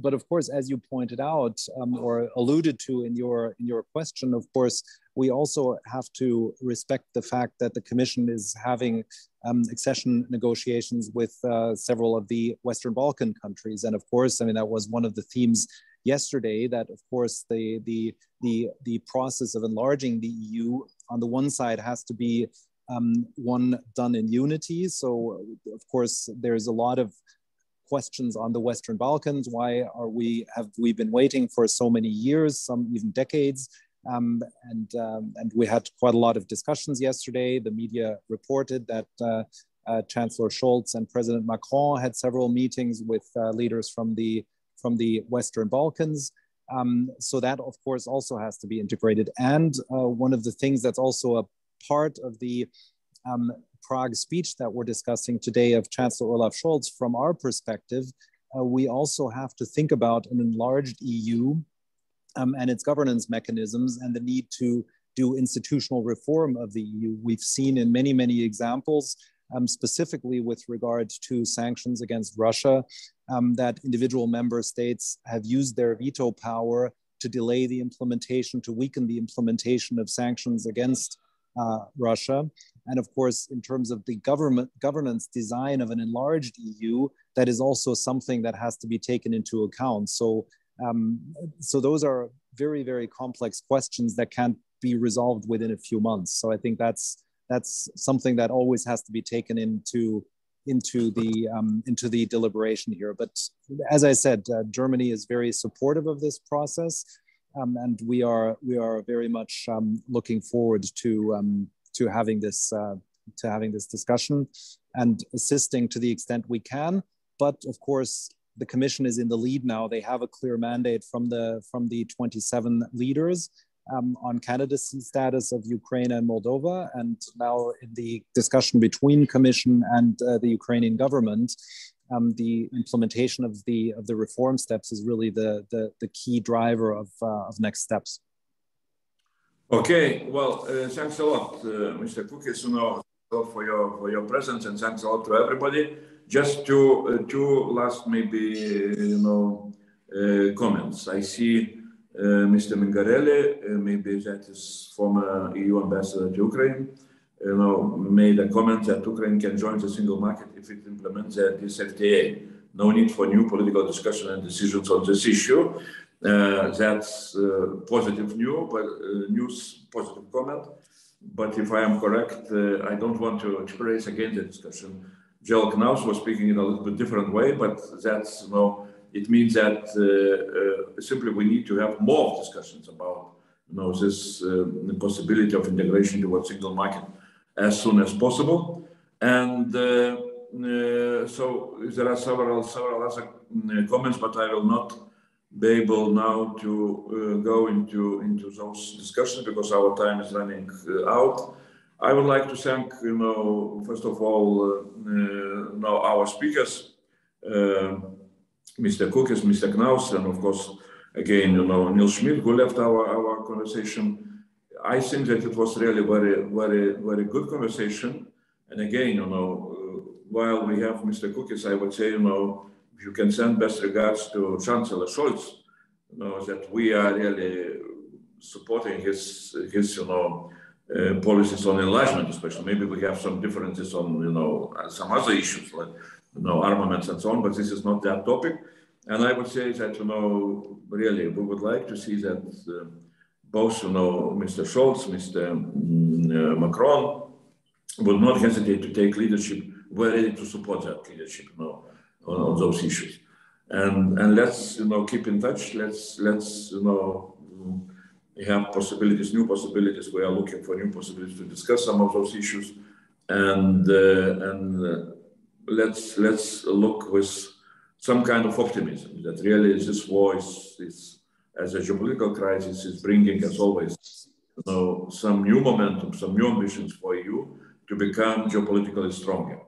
But of course, as you pointed out or alluded to in your question, of course, we also have to respect the fact that the Commission is having accession negotiations with several of the Western Balkan countries. And of course, I mean, that was one of the themes yesterday, that of course the process of enlarging the EU on the one side has to be one done in unity. So of course, there's a lot of questions on the Western Balkans. Why have we been waiting for so many years, some even decades? And we had quite a lot of discussions yesterday. The media reported that Chancellor Scholz and President Macron had several meetings with leaders from the Western Balkans. So that, of course, also has to be integrated. And one of the things that's also a part of the Prague speech that we're discussing today of Chancellor Olaf Scholz, from our perspective, we also have to think about an enlarged EU and its governance mechanisms and the need to do institutional reform of the EU. We've seen in many, many examples, specifically with regard to sanctions against Russia, that individual member states have used their veto power to delay the implementation, to weaken the implementation of sanctions against Russia. And of course, in terms of the governance design of an enlarged EU, that is also something that has to be taken into account. So those are very, very complex questions that can't be resolved within a few months. So I think that's something that always has to be taken into into the deliberation here. But as I said, Germany is very supportive of this process, and we are very much looking forward to having this discussion and assisting to the extent we can. But of course, the Commission is in the lead now. They have a clear mandate from the 27 leaders on candidacy status of Ukraine and Moldova. And now in the discussion between Commission and the Ukrainian government, the implementation of the reform steps is really the key driver of next steps. Okay, well, thanks a lot, Mr. Kukis, for your presence, and thanks a lot to everybody. Just two last maybe comments. I see Mr. Mingarelli, maybe that is former EU ambassador to Ukraine, made a comment that Ukraine can join the single market if it implements this FTA. No need for new political discussion and decisions on this issue. That's positive news, positive comment. But if I am correct, I don't want to raise again the discussion. Joel Knaus was speaking in a little bit different way, but that's, it means that simply we need to have more discussions about, this possibility of integration towards single market as soon as possible. And so there are several other comments, but I will not be able now to go into those discussions because our time is running out. I would like to thank, first of all, our speakers, Mr. Kukis, Mr. Knaus, and of course, again, Neil Schmidt, who left our conversation. I think that it was really very good conversation. And again, while we have Mr. Kukis, I would say, if you can send best regards to Chancellor Scholz, that we are really supporting his policies on enlargement, especially. Maybe we have some differences on, some other issues like, armaments and so on, but this is not that topic. And I would say that, really, we would like to see that both, Mr. Scholz, Mr. Macron will not hesitate to take leadership. We're ready to support that leadership, on those issues. And let's, keep in touch. Let's have possibilities, new possibilities. We are looking for new possibilities to discuss some of those issues. And let's look with some kind of optimism that really this war is as a geopolitical crisis is bringing, as always, some new momentum, some new ambitions for EU to become geopolitically stronger.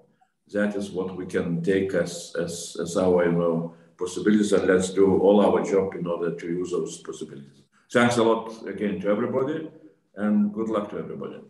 That is what we can take as our possibilities, and let's do all our job in order to use those possibilities. Thanks a lot again to everybody, and good luck to everybody.